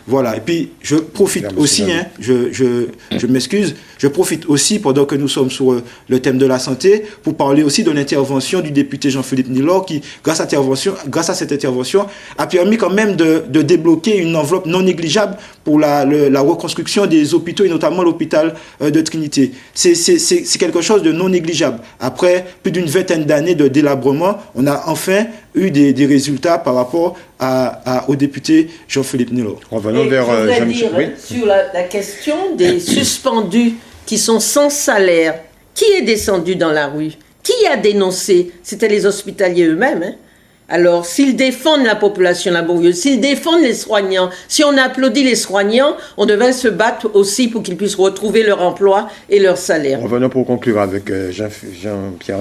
voilà. Et puis, je profite aussi, je m'excuse, je profite aussi, pendant que nous sommes sur le thème de la santé, pour parler aussi de l'intervention du député Jean-Philippe Nilor, qui, grâce à cette intervention, a permis quand même de débloquer une enveloppe non négligeable pour la reconstruction des hôpitaux, et notamment l'hôpital de Trinité. C'est quelque chose de non négligeable. Après plus d'une vingtaine d'années de délabrement, on a enfin eu des résultats par rapport au député Jean-Philippe Nilor. Revenons vers Jean-Michel. Sur la question des suspendus qui sont sans salaire, qui est descendu dans la rue? Qui a dénoncé? C'était les hospitaliers eux-mêmes, hein? Alors, s'ils défendent la population laborieuse, s'ils défendent les soignants, si on applaudit les soignants, on devait se battre aussi pour qu'ils puissent retrouver leur emploi et leur salaire. Revenons pour conclure avec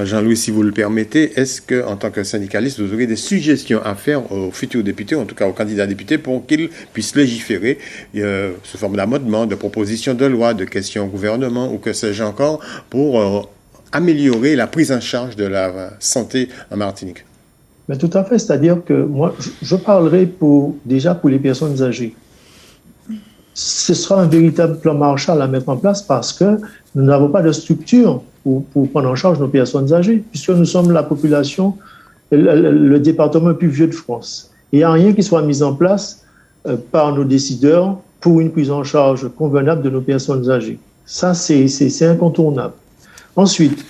Jean-Louis, si vous le permettez. Est-ce que, en tant que syndicaliste, vous aurez des suggestions à faire aux futurs députés, en tout cas aux candidats députés, pour qu'ils puissent légiférer sous forme d'amendement, de propositions de loi, de questions au gouvernement, ou que sais-je encore, pour améliorer la prise en charge de la santé en Martinique? Mais tout à fait, c'est-à-dire que moi, je parlerai déjà pour les personnes âgées. Ce sera un véritable plan Marshall à mettre en place parce que nous n'avons pas de structure pour prendre en charge nos personnes âgées, puisque nous sommes la population, le département le plus vieux de France. Il n'y a rien qui soit mis en place par nos décideurs pour une prise en charge convenable de nos personnes âgées. Ça, c'est incontournable. Ensuite,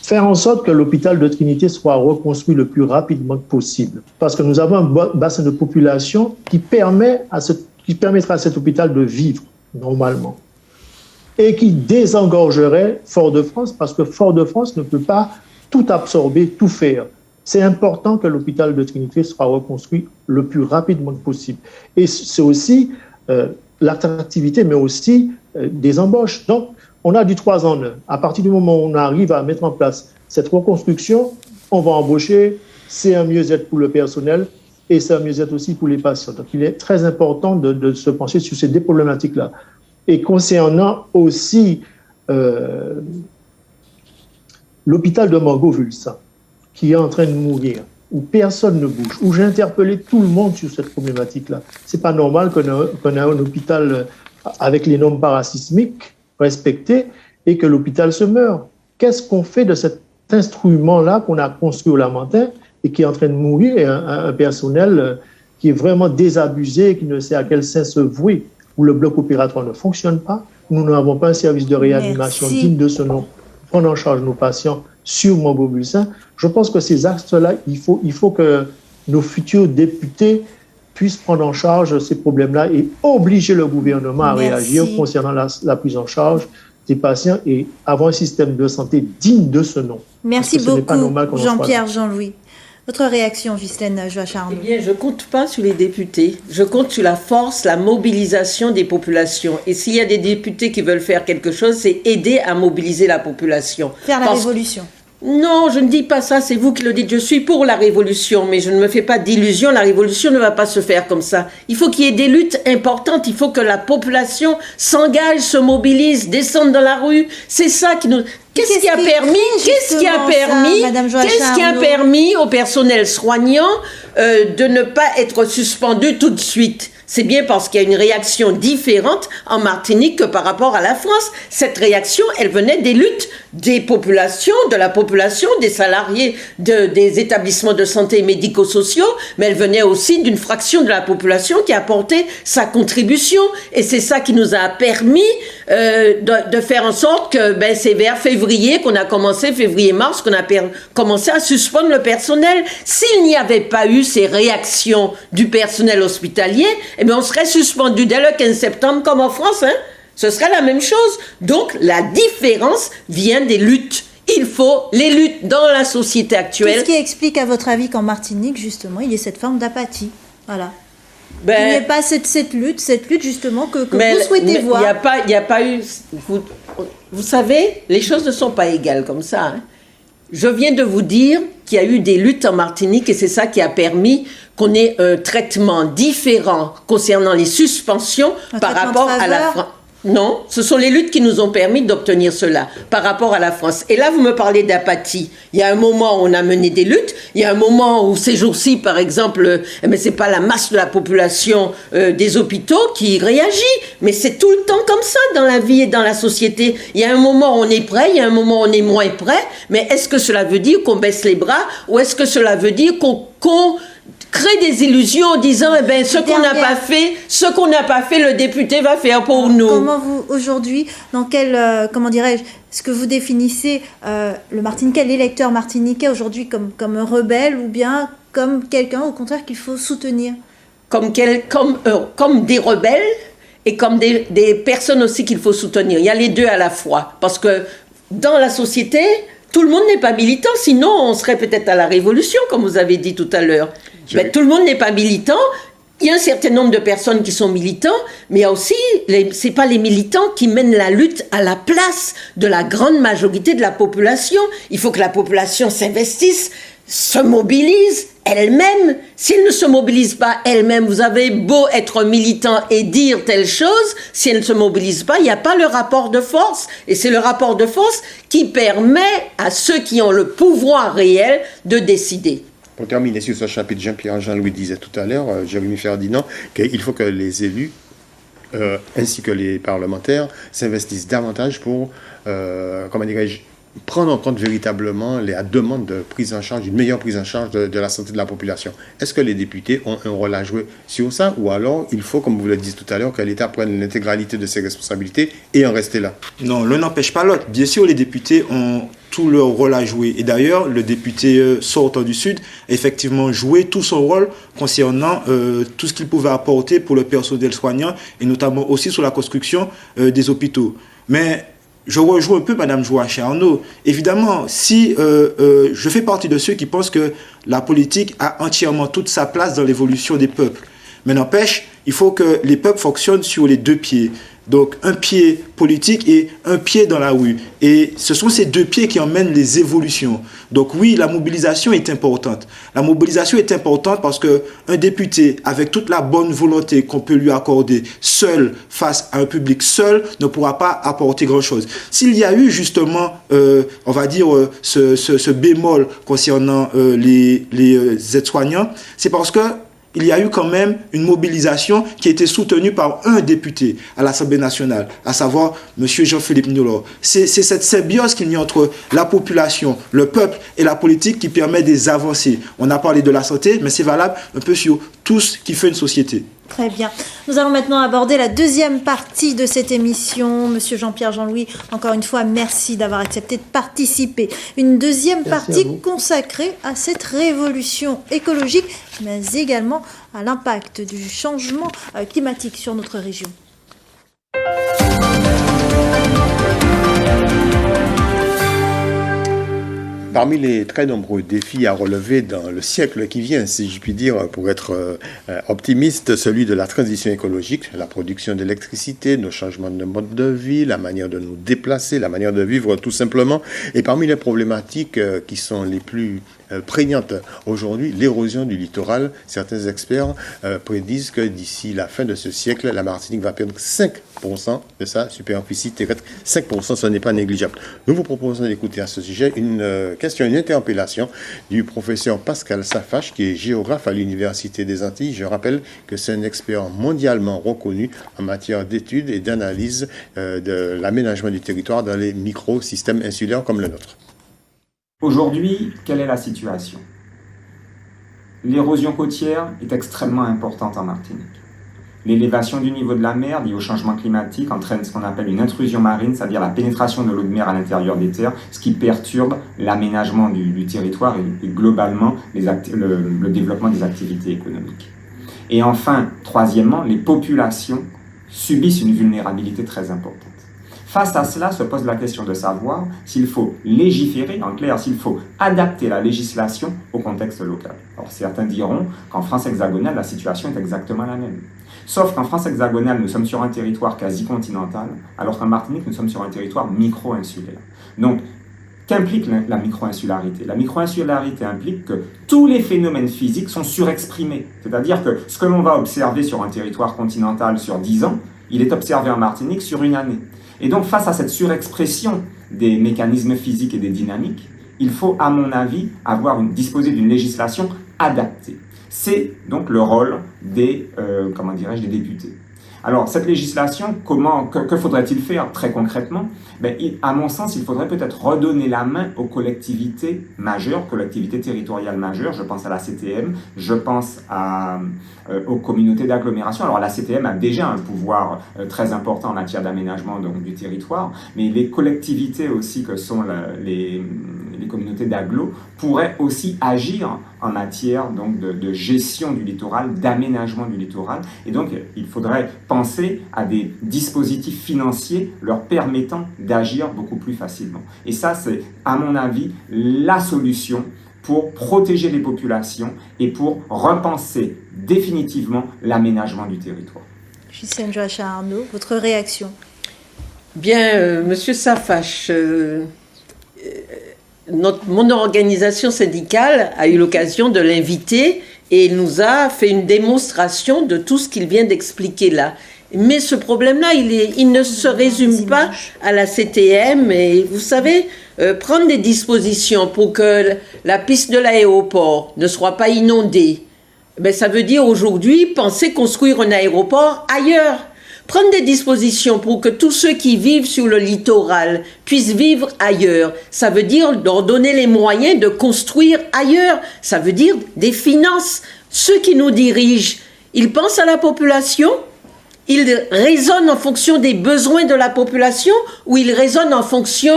faire en sorte que l'hôpital de Trinité soit reconstruit le plus rapidement possible. Parce que nous avons un bassin de population qui permettra à cet hôpital de vivre normalement. Et qui désengorgerait Fort-de-France, parce que Fort-de-France ne peut pas tout absorber, tout faire. C'est important que l'hôpital de Trinité soit reconstruit le plus rapidement possible. Et c'est aussi l'attractivité, mais aussi des embauches. Donc, on a du 3 en 1. À partir du moment où on arrive à mettre en place cette reconstruction, on va embaucher, c'est un mieux-être pour le personnel et c'est un mieux-être aussi pour les patients. Donc, il est très important de se pencher sur ces deux problématiques-là. Et concernant aussi l'hôpital de Morgo-Vulsan, qui est en train de mourir, où personne ne bouge, où j'ai interpellé tout le monde sur cette problématique-là. C'est pas normal qu'on ait un hôpital avec les normes parasismiques respectées et que l'hôpital se meure. Qu'est-ce qu'on fait de cet instrument-là qu'on a construit au Lamentin et qui est en train de mourir, et un personnel qui est vraiment désabusé, qui ne sait à quel sein se vouer, où le bloc opératoire ne fonctionne pas, nous n'avons pas un service de réanimation digne de ce nom, prendre en charge nos patients sur Morgo-Vulsan. Je pense que ces axes-là, il faut que nos futurs députés puissent prendre en charge ces problèmes-là et obliger le gouvernement à réagir concernant la prise en charge des patients et avoir un système de santé digne de ce nom. Merci Parce que ce n'est pas normal beaucoup, qu'on en soit Jean-Pierre, là. Jean-Louis. Votre réaction, Ghislaine Joachim-Arnaud? Eh bien, je compte pas sur les députés. Je compte sur la force, la mobilisation des populations. Et s'il y a des députés qui veulent faire quelque chose, c'est aider à mobiliser la population. Faire la révolution. Non, je ne dis pas ça, c'est vous qui le dites. Je suis pour la révolution, mais je ne me fais pas d'illusions. La révolution ne va pas se faire comme ça. Il faut qu'il y ait des luttes importantes. Il faut que la population s'engage, se mobilise, descende dans la rue. C'est ça qui nous... Qu'est-ce qui a permis au personnel soignant de ne pas être suspendu tout de suite? C'est bien parce qu'il y a une réaction différente en Martinique que par rapport à la France. Cette réaction, elle venait des luttes des populations, de la population, des salariés des établissements de santé médico-sociaux, mais elle venait aussi d'une fraction de la population qui a apporté sa contribution. Et c'est ça qui nous a permis de faire en sorte que c'est vers février qu'on a commencé, février-mars, qu'on a commencé à suspendre le personnel. S'il n'y avait pas eu ces réactions du personnel hospitalier, eh bien, on serait suspendu dès le 15 septembre comme en France, hein. Ce serait la même chose. Donc, la différence vient des luttes. Il faut les luttes dans la société actuelle. Qu'est-ce qui explique, à votre avis, qu'en Martinique, justement, il y ait cette forme d'apathie? Voilà. Il n'y a pas cette lutte, justement, que vous souhaitez voir. Il n'y a pas eu... Vous savez, les choses ne sont pas égales comme ça, hein. Je viens de vous dire qu'il y a eu des luttes en Martinique et c'est ça qui a permis qu'on ait un traitement différent concernant les suspensions par rapport à la France. Non, ce sont les luttes qui nous ont permis d'obtenir cela par rapport à la France. Et là, vous me parlez d'apathie. Il y a un moment où on a mené des luttes. Il y a un moment où ces jours-ci, par exemple, mais c'est pas la masse de la population des hôpitaux qui réagit, mais c'est tout le temps comme ça dans la vie et dans la société. Il y a un moment où on est prêt, il y a un moment où on est moins prêt. Mais est-ce que cela veut dire qu'on baisse les bras ou est-ce que cela veut dire qu'on crée des illusions en disant ce qu'on n'a pas fait, le député va faire pour nous. Comment vous, aujourd'hui, dans quel, comment dirais-je, est-ce que vous définissez le Martiniquais, l'électeur martiniquais aujourd'hui comme un rebelle ou bien comme quelqu'un, au contraire, qu'il faut soutenir? Comme des rebelles et comme des personnes aussi qu'il faut soutenir. Il y a les deux à la fois. Parce que dans la société, tout le monde n'est pas militant, sinon on serait peut-être à la révolution, comme vous avez dit tout à l'heure. Tout le monde n'est pas militant. Il y a un certain nombre de personnes qui sont militants, mais il y a aussi, c'est pas les militants qui mènent la lutte à la place de la grande majorité de la population. Il faut que la population s'investisse, se mobilise elle-même. S'il ne se mobilise pas elle-même, vous avez beau être militant et dire telle chose, si elle ne se mobilise pas, il n'y a pas le rapport de force. Et c'est le rapport de force qui permet à ceux qui ont le pouvoir réel de décider. Pour terminer sur ce chapitre, Jean-Pierre-Jean-Louis disait tout à l'heure, Jérémy Ferdinand, qu'il faut que les élus ainsi que les parlementaires s'investissent davantage pour, prendre en compte véritablement la demande de prise en charge, une meilleure prise en charge de la santé de la population. Est-ce que les députés ont un rôle à jouer sur ça, ou alors il faut, comme vous le disiez tout à l'heure, que l'État prenne l'intégralité de ses responsabilités et en rester là? Non, l'un n'empêche pas l'autre. Bien sûr, les députés ont tout leur rôle à jouer. Et d'ailleurs, le député sortant du Sud a effectivement joué tout son rôle concernant tout ce qu'il pouvait apporter pour le personnel soignant et notamment aussi sur la construction des hôpitaux. Mais je rejoins un peu Mme Joachim-Arnaud. Évidemment, si je fais partie de ceux qui pensent que la politique a entièrement toute sa place dans l'évolution des peuples. Mais n'empêche, il faut que les peuples fonctionnent sur les deux pieds. Donc, un pied politique et un pied dans la rue. Et ce sont ces deux pieds qui emmènent les évolutions. Donc oui, la mobilisation est importante. La mobilisation est importante parce qu'un député, avec toute la bonne volonté qu'on peut lui accorder, seul, face à un public seul, ne pourra pas apporter grand-chose. S'il y a eu justement, on va dire, ce bémol concernant les aides-soignants, c'est parce que il y a eu quand même une mobilisation qui a été soutenue par un député à l'Assemblée nationale, à savoir M. Jean-Philippe Niolor. C'est cette symbiose qu'il y a entre la population, le peuple et la politique qui permet des avancées. On a parlé de la santé, mais c'est valable un peu sur tout ce qui fait une société. Très bien. Nous allons maintenant aborder la deuxième partie de cette émission. Monsieur Jean-Pierre Jean-Louis, encore une fois, merci d'avoir accepté de participer. Une deuxième partie consacrée à cette révolution écologique, mais également à l'impact du changement climatique sur notre région. Parmi les très nombreux défis à relever dans le siècle qui vient, si je puis dire, pour être optimiste, celui de la transition écologique, la production d'électricité, nos changements de mode de vie, la manière de nous déplacer, la manière de vivre tout simplement. Et parmi les problématiques qui sont les plus prégnante aujourd'hui, l'érosion du littoral. Certains experts prédisent que d'ici la fin de ce siècle, la Martinique va perdre 5% de sa superficie terrestre. 5%, ce n'est pas négligeable. Nous vous proposons d'écouter à ce sujet une interpellation du professeur Pascal Safache, qui est géographe à l'Université des Antilles. Je rappelle que c'est un expert mondialement reconnu en matière d'études et d'analyse de l'aménagement du territoire dans les microsystèmes insulaires comme le nôtre. Aujourd'hui, quelle est la situation? L'érosion côtière est extrêmement importante en Martinique. L'élévation du niveau de la mer liée au changement climatique entraîne ce qu'on appelle une intrusion marine, c'est-à-dire la pénétration de l'eau de mer à l'intérieur des terres, ce qui perturbe l'aménagement du territoire et globalement le développement des activités économiques. Et enfin, troisièmement, les populations subissent une vulnérabilité très importante. Face à cela se pose la question de savoir s'il faut légiférer, en clair, s'il faut adapter la législation au contexte local. Alors certains diront qu'en France hexagonale, la situation est exactement la même. Sauf qu'en France hexagonale, nous sommes sur un territoire quasi-continental, alors qu'en Martinique, nous sommes sur un territoire micro-insulaire. Donc, qu'implique la micro-insularité? La micro-insularité implique que tous les phénomènes physiques sont surexprimés. C'est-à-dire que ce que l'on va observer sur un territoire continental sur 10 ans, il est observé en Martinique sur une année. Et donc, face à cette surexpression des mécanismes physiques et des dynamiques, il faut, à mon avis, disposer d'une législation adaptée. C'est donc le rôle des députés. Alors, cette législation, que faudrait-il faire très concrètement? À mon sens, il faudrait peut-être redonner la main aux collectivités majeures, collectivités territoriales majeures. Je pense à la CTM, je pense aux communautés d'agglomération. Alors, la CTM a déjà un pouvoir très important en matière d'aménagement du territoire, mais les collectivités aussi que sont les communautés d'agglo pourraient aussi agir en matière de gestion du littoral, d'aménagement du littoral. Et donc, il faudrait penser à des dispositifs financiers leur permettant d'agir beaucoup plus facilement. Et ça, c'est, à mon avis, la solution pour protéger les populations et pour repenser définitivement l'aménagement du territoire. Justine Joachim-Arnaud, votre réaction? Bien, Monsieur Safache, mon organisation syndicale a eu l'occasion de l'inviter et il nous a fait une démonstration de tout ce qu'il vient d'expliquer là. Mais ce problème-là, il ne se résume pas à la CTM. Et vous savez, prendre des dispositions pour que la piste de l'aéroport ne soit pas inondée, ça veut dire aujourd'hui penser construire un aéroport ailleurs. Prendre des dispositions pour que tous ceux qui vivent sur le littoral puissent vivre ailleurs. Ça veut dire leur donner les moyens de construire ailleurs. Ça veut dire des finances. Ceux qui nous dirigent, ils pensent à la population? Ils raisonnent en fonction des besoins de la population ou ils raisonnent en fonction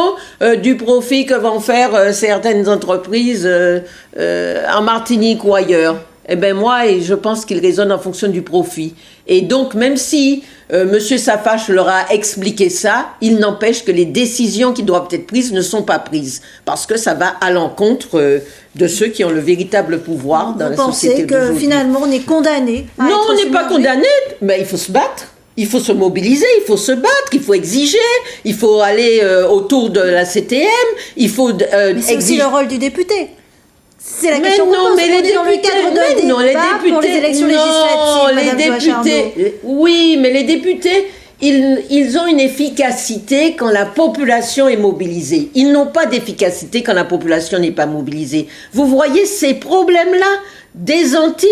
du profit que vont faire certaines entreprises en Martinique ou ailleurs? Moi, je pense qu'ils raisonnent en fonction du profit. Et donc, même si Monsieur Safache leur a expliqué ça, il n'empêche que les décisions qui doivent être prises ne sont pas prises. Parce que ça va à l'encontre de ceux qui ont le véritable pouvoir dans la société d'aujourd'hui. Vous pensez que finalement on est condamné? Non, on n'est pas condamné, mais il faut se battre. Il faut se mobiliser, il faut se battre, il faut exiger, il faut aller autour de la CTM, il faut mais c'est aussi le rôle du député. C'est la question qu'on pose. Mais les députés, dans le cadre de débat pour les élections législatives, oui, mais les députés, ils ont une efficacité quand la population est mobilisée. Ils n'ont pas d'efficacité quand la population n'est pas mobilisée. Vous voyez ces problèmes-là des Antilles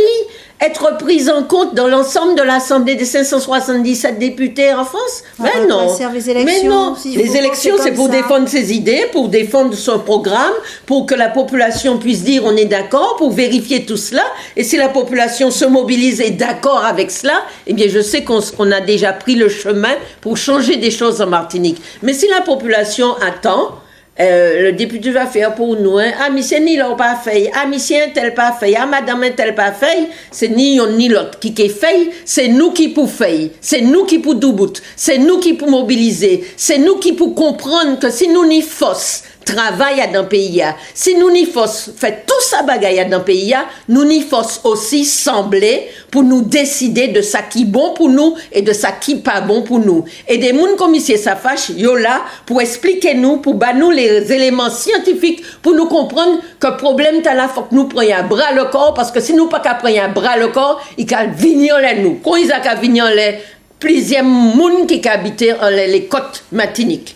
être pris en compte dans l'ensemble de l'Assemblée des 577 députés en France? Mais non. Les élections, c'est pour défendre ses idées, pour défendre son programme, pour que la population puisse dire on est d'accord, pour vérifier tout cela. Et si la population se mobilise et est d'accord avec cela, je sais qu'on a déjà pris le chemin pour changer des choses en Martinique. Mais si la population attend, le député va faire pour nous, ah, monsieur ni l'ont pas fait, ah, monsieur tel pas fait, ah, madame tel pas fait, c'est ni on ni l'autre qui fait, c'est nous qui pour faire, c'est nous qui pour doubout, c'est nous qui pour mobiliser, c'est nous qui pour comprendre que si nous n'y fausse, travail dans le pays. Si nous n'y force fait tout ça bagaille dans le pays, nous n'y force aussi sembler pour nous décider de ça qui est bon pour nous et de ça qui pas bon pour nous. Et des gens comme M. Safache, yo là pour expliquer nous, pour nous les éléments scientifiques, pour nous comprendre que le problème est là, faut que nous prenions à bras le corps, parce que si nous pas qu'à prendre à bras le corps, il va venir les nous. Quand il a venir les plusieurs gens qui habitent les côtes Martinique.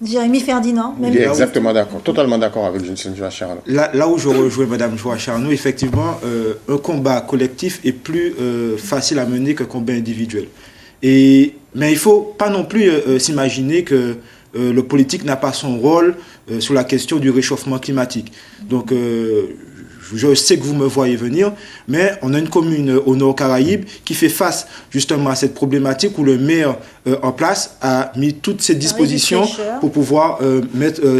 Jérémy Ferdinand. Il est exactement d'accord, totalement d'accord avec Joa Charno. Là où je rejoins Mme Joa Charno, effectivement, un combat collectif est plus facile à mener qu'un combat individuel. Mais il ne faut pas non plus s'imaginer que le politique n'a pas son rôle sur la question du réchauffement climatique. Donc, je sais que vous me voyez venir, mais on a une commune au Nord Caraïbes qui fait face justement à cette problématique où le maire en place a mis toutes ces dispositions pour pouvoir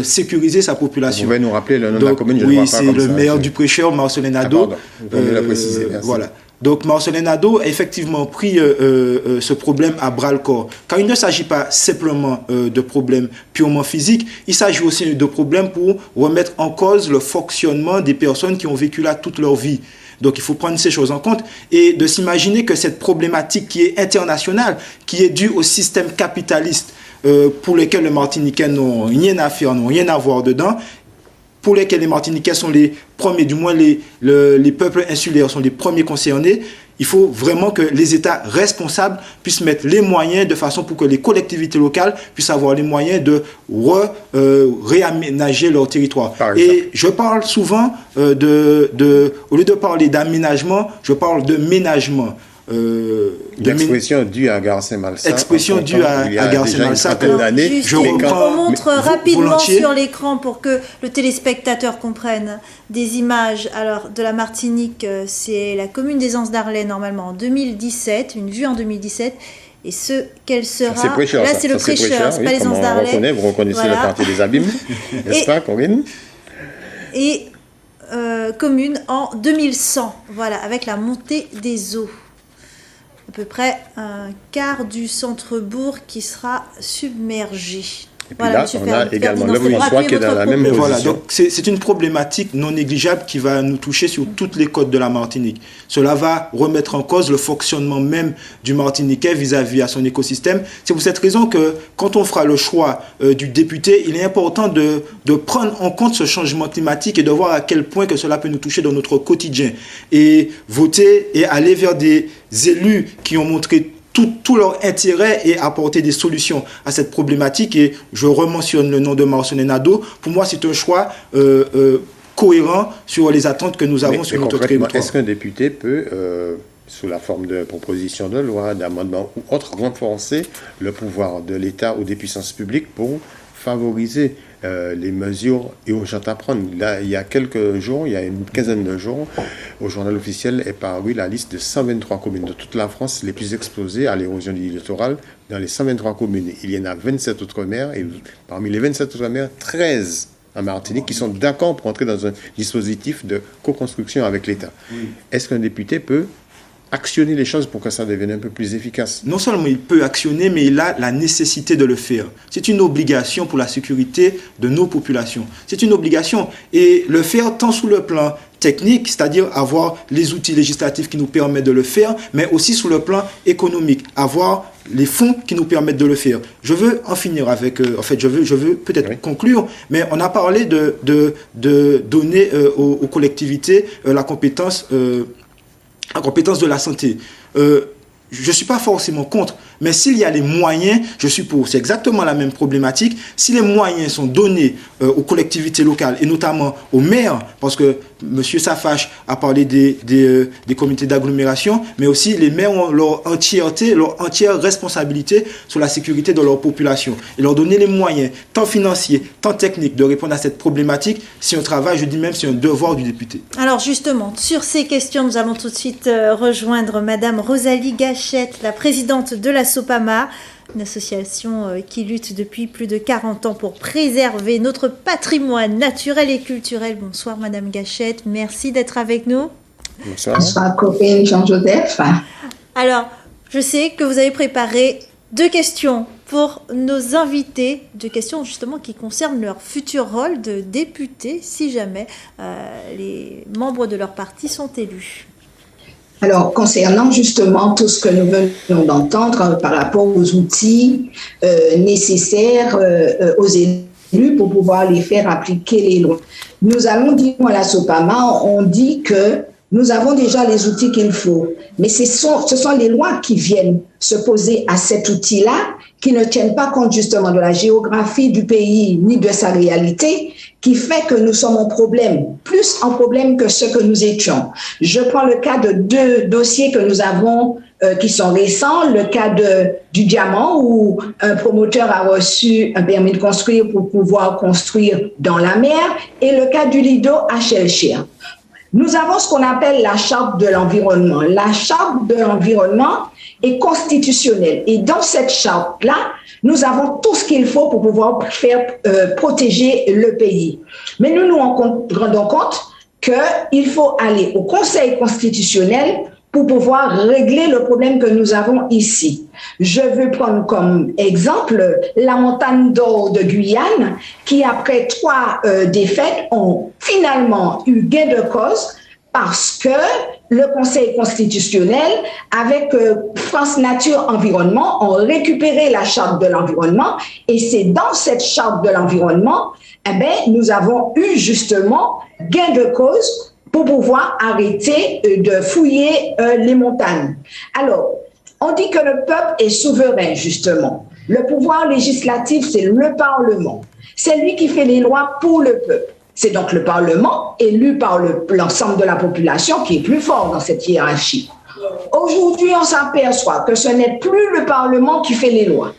sécuriser sa population. Vous pouvez nous rappeler le nom de la commune? Oui, c'est le maire du Prêcheur, Marcelin Nadeau. Vous pouvez la préciser, merci. Voilà. Donc Marcelin Nadeau a effectivement pris ce problème à bras-le-corps. Car il ne s'agit pas simplement de problèmes purement physiques, il s'agit aussi de problèmes pour remettre en cause le fonctionnement des personnes qui ont vécu là toute leur vie. Donc il faut prendre ces choses en compte et de s'imaginer que cette problématique qui est internationale, qui est due au système capitaliste pour lequel les Martiniquais n'ont rien à faire, n'ont rien à voir dedans, pour lesquels les Martiniquais sont les premiers, du moins les peuples insulaires sont les premiers concernés, il faut vraiment que les États responsables puissent mettre les moyens de façon pour que les collectivités locales puissent avoir les moyens de réaménager leur territoire. Et je parle souvent au lieu de parler d'aménagement, je parle de ménagement. L'expression due à Garcin Malsa. Expression due à Garcin Malsa. On montre rapidement sur l'écran pour que le téléspectateur comprenne des images. Alors, de la Martinique, c'est la commune des Anses d'Arlay, normalement, en 2017, une vue en 2017. Et ce qu'elle sera. Là, c'est le Prêcheur, c'est pas les Anses d'Arlay. Vous reconnaissez le quartier des Abîmes, n'est-ce pas, Corinne? Et commune en 2100, voilà, avec la montée des eaux. À peu près un quart du centre-bourg qui sera submergé. Et puis là, on a également le Bruxelles qui est dans la même position. Voilà, donc c'est une problématique non négligeable qui va nous toucher sur toutes les côtes de la Martinique. Cela va remettre en cause le fonctionnement même du Martiniquais vis-à-vis à son écosystème. C'est pour cette raison que quand on fera le choix du député, il est important de prendre en compte ce changement climatique et de voir à quel point que cela peut nous toucher dans notre quotidien. Et voter et aller vers des élus qui ont montré tout leur intérêt et apporter des solutions à cette problématique. Et je rementionne le nom de Marcelin Nadeau. Pour moi, c'est un choix cohérent sur les attentes que nous avons sur notre territoire. Est-ce qu'un député peut, sous la forme de proposition de loi, d'amendement ou autre, renforcer le pouvoir de l'État ou des puissances publiques pour favoriser les mesures urgentes à prendre? Là, il y a quelques jours, il y a une quinzaine de jours, au journal officiel est parue la liste de 123 communes de toute la France les plus exposées à l'érosion du littoral. Dans les 123 communes, il y en a 27 outre-mer, et parmi les 27 outre-mer, 13 en Martinique qui sont d'accord pour entrer dans un dispositif de co-construction avec l'État. Oui. Est-ce qu'un député peut actionner les choses pour que ça devienne un peu plus efficace? Non seulement il peut actionner, mais il a la nécessité de le faire. C'est une obligation pour la sécurité de nos populations. C'est une obligation. Et le faire tant sous le plan technique, c'est-à-dire avoir les outils législatifs qui nous permettent de le faire, mais aussi sous le plan économique, avoir les fonds qui nous permettent de le faire. Je veux en finir avec... en fait, je veux peut-être conclure, mais on a parlé de donner aux collectivités la compétence de la santé. Je ne suis pas forcément contre, mais s'il y a les moyens, je suis pour. C'est exactement la même problématique. Si les moyens sont donnés aux collectivités locales, et notamment aux maires, parce que M. Safache a parlé des comités d'agglomération, mais aussi les maires ont leur entière responsabilité sur la sécurité de leur population. Et leur donner les moyens, tant financiers, tant techniques, de répondre à cette problématique, c'est un travail, je dis même, c'est un devoir du député. Alors justement, sur ces questions, nous allons tout de suite rejoindre Madame Rosalie Gachette, la présidente de la SOPAMA, une association qui lutte depuis plus de 40 ans pour préserver notre patrimoine naturel et culturel. Bonsoir Madame Gachette, merci d'être avec nous. Bonsoir Corinne, Jean-Joseph. Alors, je sais que vous avez préparé 2 questions pour nos invités, 2 questions justement qui concernent leur futur rôle de député si jamais les membres de leur parti sont élus. Alors, concernant justement tout ce que nous venons d'entendre par rapport aux outils nécessaires aux élus pour pouvoir les faire appliquer les lois, nous allons dire à la SOPAMA, on dit que nous avons déjà les outils qu'il faut, mais ce sont les lois qui viennent se poser à cet outil-là, qui ne tiennent pas compte justement de la géographie du pays ni de sa réalité, qui fait que nous sommes en problème, plus en problème que ce que nous étions. Je prends le cas de 2 dossiers que nous avons qui sont récents, le cas du diamant où un promoteur a reçu un permis de construire pour pouvoir construire dans la mer, et le cas du Lido à Shelchir. Nous avons ce qu'on appelle la charte de l'environnement. La charte de l'environnement est constitutionnelle. Et dans cette charte-là, nous avons tout ce qu'il faut pour pouvoir faire protéger le pays. Mais nous nous rendons compte qu'il faut aller au Conseil constitutionnel pour pouvoir régler le problème que nous avons ici. Je veux prendre comme exemple la montagne d'or de Guyane, qui après 3 défaites ont finalement eu gain de cause parce que le Conseil constitutionnel, avec France Nature Environnement, ont récupéré la charte de l'environnement, et c'est dans cette charte de l'environnement, nous avons eu justement gain de cause pour pouvoir arrêter de fouiller les montagnes. Alors, on dit que le peuple est souverain, justement. Le pouvoir législatif, c'est le Parlement. C'est lui qui fait les lois pour le peuple. C'est donc le Parlement, élu par l'ensemble de la population, qui est plus fort dans cette hiérarchie. Aujourd'hui, on s'aperçoit que ce n'est plus le Parlement qui fait les lois.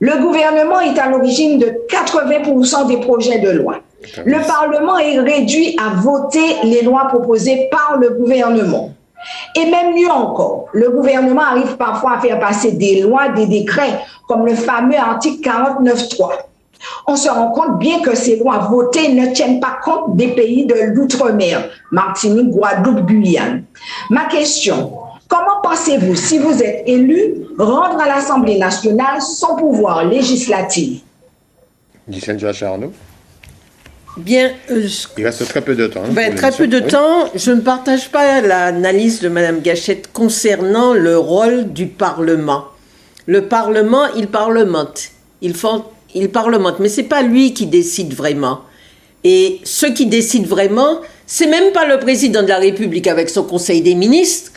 Le gouvernement est à l'origine de 80% des projets de loi. Le Parlement est réduit à voter les lois proposées par le gouvernement. Et même mieux encore, le gouvernement arrive parfois à faire passer des lois, des décrets, comme le fameux article 49.3. On se rend compte bien que ces lois votées ne tiennent pas compte des pays de l'outre-mer, Martinique, Guadeloupe, Guyane. Ma question, comment pensez-vous, si vous êtes élu, rendre à l'Assemblée nationale son pouvoir législatif? Gisèle Joachim-Arnaud. Bien, il reste très peu de temps. Très peu de temps. Je ne partage pas l'analyse de Mme Gachette concernant le rôle du Parlement. Le Parlement, il parlemente. Il parlemente, mais ce n'est pas lui qui décide vraiment. Et ceux qui décident vraiment, ce n'est même pas le président de la République avec son Conseil des ministres,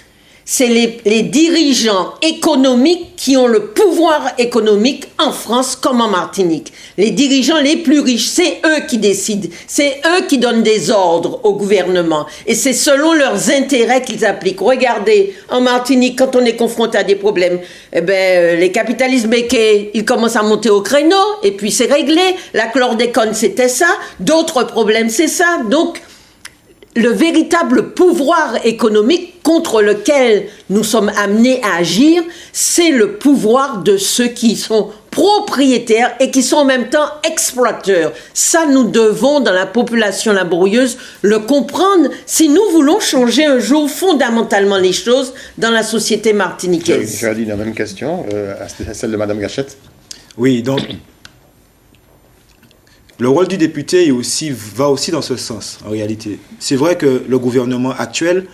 c'est les dirigeants économiques qui ont le pouvoir économique en France comme en Martinique. Les dirigeants les plus riches, c'est eux qui décident. C'est eux qui donnent des ordres au gouvernement. Et c'est selon leurs intérêts qu'ils appliquent. Regardez, en Martinique, quand on est confronté à des problèmes, les capitalistes béquets, ils commencent à monter au créneau, et puis c'est réglé. La chlordécone, c'était ça. D'autres problèmes, c'est ça. Donc, le véritable pouvoir économique contre lequel nous sommes amenés à agir, c'est le pouvoir de ceux qui sont propriétaires et qui sont en même temps exploiteurs. Ça, nous devons, dans la population laborieuse, le comprendre si nous voulons changer un jour fondamentalement les choses dans la société martiniquaise. Je la même question à celle de Mme Gachette. Oui, donc... Le rôle du député va aussi dans ce sens, en réalité. C'est vrai que le gouvernement actuel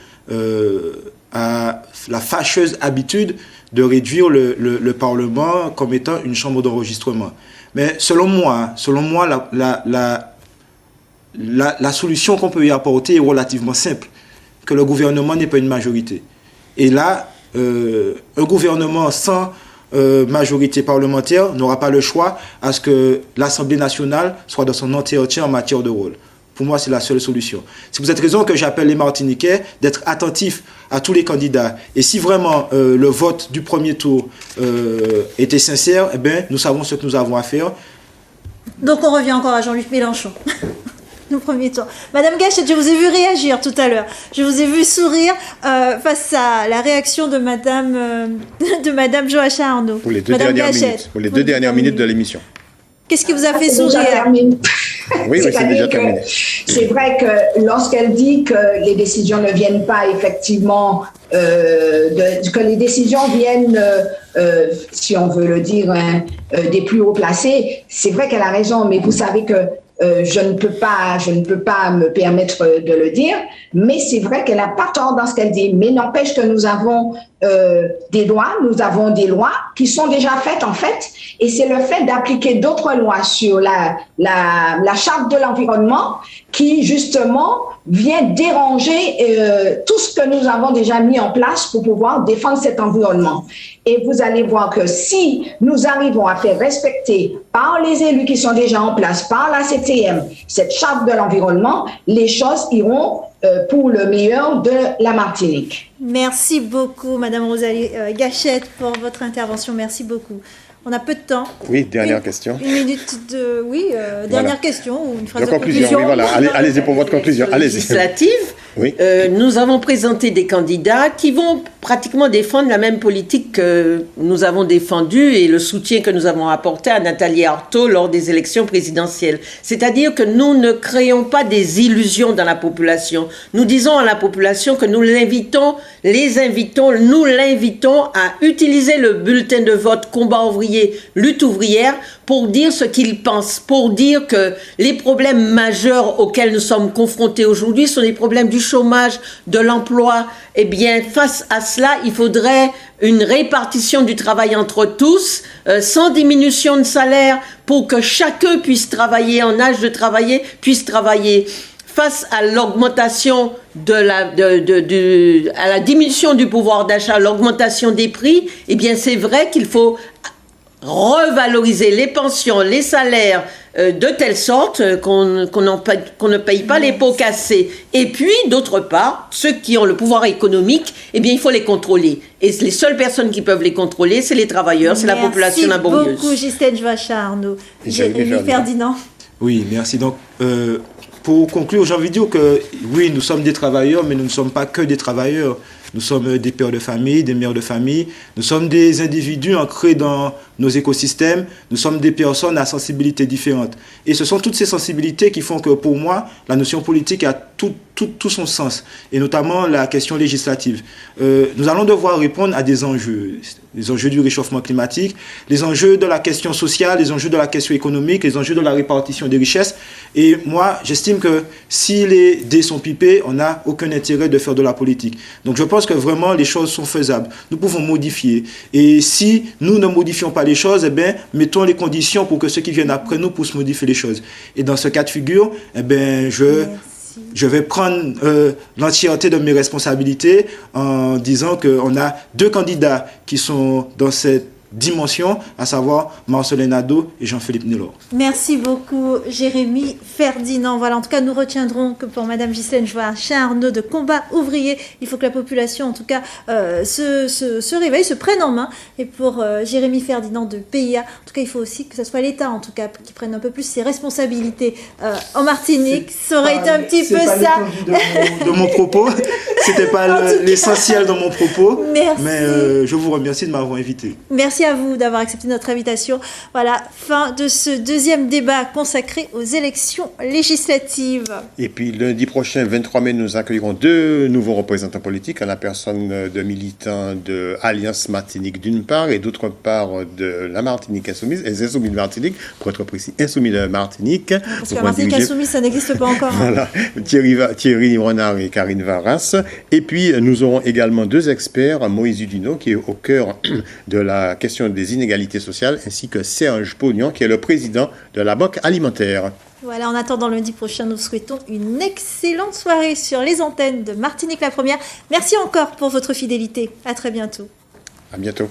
a la fâcheuse habitude de réduire le Parlement comme étant une chambre d'enregistrement. Mais selon moi, la solution qu'on peut y apporter est relativement simple, que le gouvernement n'est pas une majorité. Et là, un gouvernement sans majorité parlementaire n'aura pas le choix à ce que l'Assemblée nationale soit dans son entièreté en matière de rôle. Pour moi, c'est la seule solution. C'est pour cette raison que j'appelle les Martiniquais d'être attentifs à tous les candidats. Et si vraiment le vote du premier tour était sincère, nous savons ce que nous avons à faire. Donc on revient encore à Jean-Luc Mélenchon. Au premier tour. Madame Gachette, je vous ai vu réagir tout à l'heure. Je vous ai vu sourire face à la réaction de Madame Joachim-Arnaud. Pour les deux dernières minutes de l'émission. Qu'est-ce qui vous a fait C'est déjà sourire? terminé. Oui, c'est déjà C'est-à-dire que terminé. c'est vrai que lorsqu'elle dit que les décisions ne viennent pas effectivement, que les décisions viennent, si on veut le dire, des plus haut placés, c'est vrai qu'elle a raison, mais vous savez que je ne peux pas me permettre de le dire, mais c'est vrai qu'elle n'a pas tort dans ce qu'elle dit. Mais n'empêche que nous avons des lois qui sont déjà faites en fait, et c'est le fait d'appliquer d'autres lois sur la charte de l'environnement qui justement vient déranger tout ce que nous avons déjà mis en place pour pouvoir défendre cet environnement. Et vous allez voir que si nous arrivons à faire respecter par les élus qui sont déjà en place, par la CTM, cette charte de l'environnement, les choses iront pour le meilleur de la Martinique. Merci beaucoup, Madame Rosalie Gachette, pour votre intervention. Merci beaucoup. On a peu de temps. Oui, dernière question. Une minute de... Oui, dernière question ou une phrase de conclusion. Oui, voilà. Allez-y pour votre conclusion. Allez-y. Législative. Oui. Nous avons présenté des candidats qui vont pratiquement défendre la même politique que nous avons défendue et le soutien que nous avons apporté à Nathalie Arthaud lors des élections présidentielles. C'est-à-dire que nous ne créons pas des illusions dans la population. Nous disons à la population que nous l'invitons à utiliser le bulletin de vote Combat ouvrier, lutte ouvrière pour dire ce qu'ils pensent, pour dire que les problèmes majeurs auxquels nous sommes confrontés aujourd'hui sont des problèmes du chômage, de l'emploi. Eh bien, face à cela, il faudrait une répartition du travail entre tous, sans diminution de salaire, pour que chacun puisse travailler, en âge de travailler, puisse travailler. Face à l'augmentation à la diminution du pouvoir d'achat, l'augmentation des prix, eh bien, c'est vrai qu'il faut revaloriser les pensions, les salaires, de telle sorte qu'on ne paye pas les pots cassés. Et puis, d'autre part, ceux qui ont le pouvoir économique, eh bien, il faut les contrôler. Et les seules personnes qui peuvent les contrôler, c'est les travailleurs, c'est la population laborieuse. Merci beaucoup, Ghislaine Joachim-Arnaud. Jérémy Ferdinand. Oui, merci. Donc, pour conclure, j'ai envie de dire que oui, nous sommes des travailleurs, mais nous ne sommes pas que des travailleurs. Nous sommes des pères de famille, des mères de famille. Nous sommes des individus ancrés dans nos écosystèmes. Nous sommes des personnes à sensibilités différentes. Et ce sont toutes ces sensibilités qui font que, pour moi, la notion politique a tout son sens, et notamment la question législative. Nous allons devoir répondre à des enjeux. Les enjeux du réchauffement climatique, les enjeux de la question sociale, les enjeux de la question économique, les enjeux de la répartition des richesses. Et moi, j'estime que si les dés sont pipés, on n'a aucun intérêt de faire de la politique. Donc je pense que vraiment les choses sont faisables. Nous pouvons modifier. Et si nous ne modifions pas les choses, eh bien, mettons les conditions pour que ceux qui viennent après nous puissent modifier les choses. Et dans ce cas de figure, eh bien, je vais prendre l'entièreté de mes responsabilités en disant qu'on a deux candidats qui sont dans cette dimension, à savoir Marcellin Nadeau et Jean-Philippe Nélor. Merci beaucoup, Jérémy Ferdinand. Voilà, en tout cas, nous retiendrons que pour Madame Ghislaine Joachim-Arnaud de Combat ouvrier, il faut que la population, en tout cas, se réveille, se prenne en main. Et pour Jérémy Ferdinand de PIA, en tout cas, il faut aussi que ce soit l'État, en tout cas, qui prenne un peu plus ses responsabilités en Martinique. Ça aurait été un petit peu ça. De mon propos, c'était pas l'essentiel de mon propos. Merci. Mais je vous remercie de m'avoir invité. Merci à vous d'avoir accepté notre invitation. Voilà, fin de ce deuxième débat consacré aux élections législatives. Et puis lundi prochain, 23 mai, nous accueillerons deux nouveaux représentants politiques, à la personne de militants de Alliance Martinique d'une part, et d'autre part de la Martinique Insoumise, et Insoumis de Martinique, pour être précis, Insoumis de Martinique. Parce que la Martinique Insoumise, ça n'existe pas encore. Voilà, Thierry Renard et Karine Varras. Et puis nous aurons également deux experts, Moïse Udino, qui est au cœur de la question des inégalités sociales, ainsi que Serge Pognon, qui est le président de la Banque alimentaire. Voilà, en attendant lundi prochain, nous souhaitons une excellente soirée sur les antennes de Martinique la Première. Merci encore pour votre fidélité. À très bientôt. À bientôt.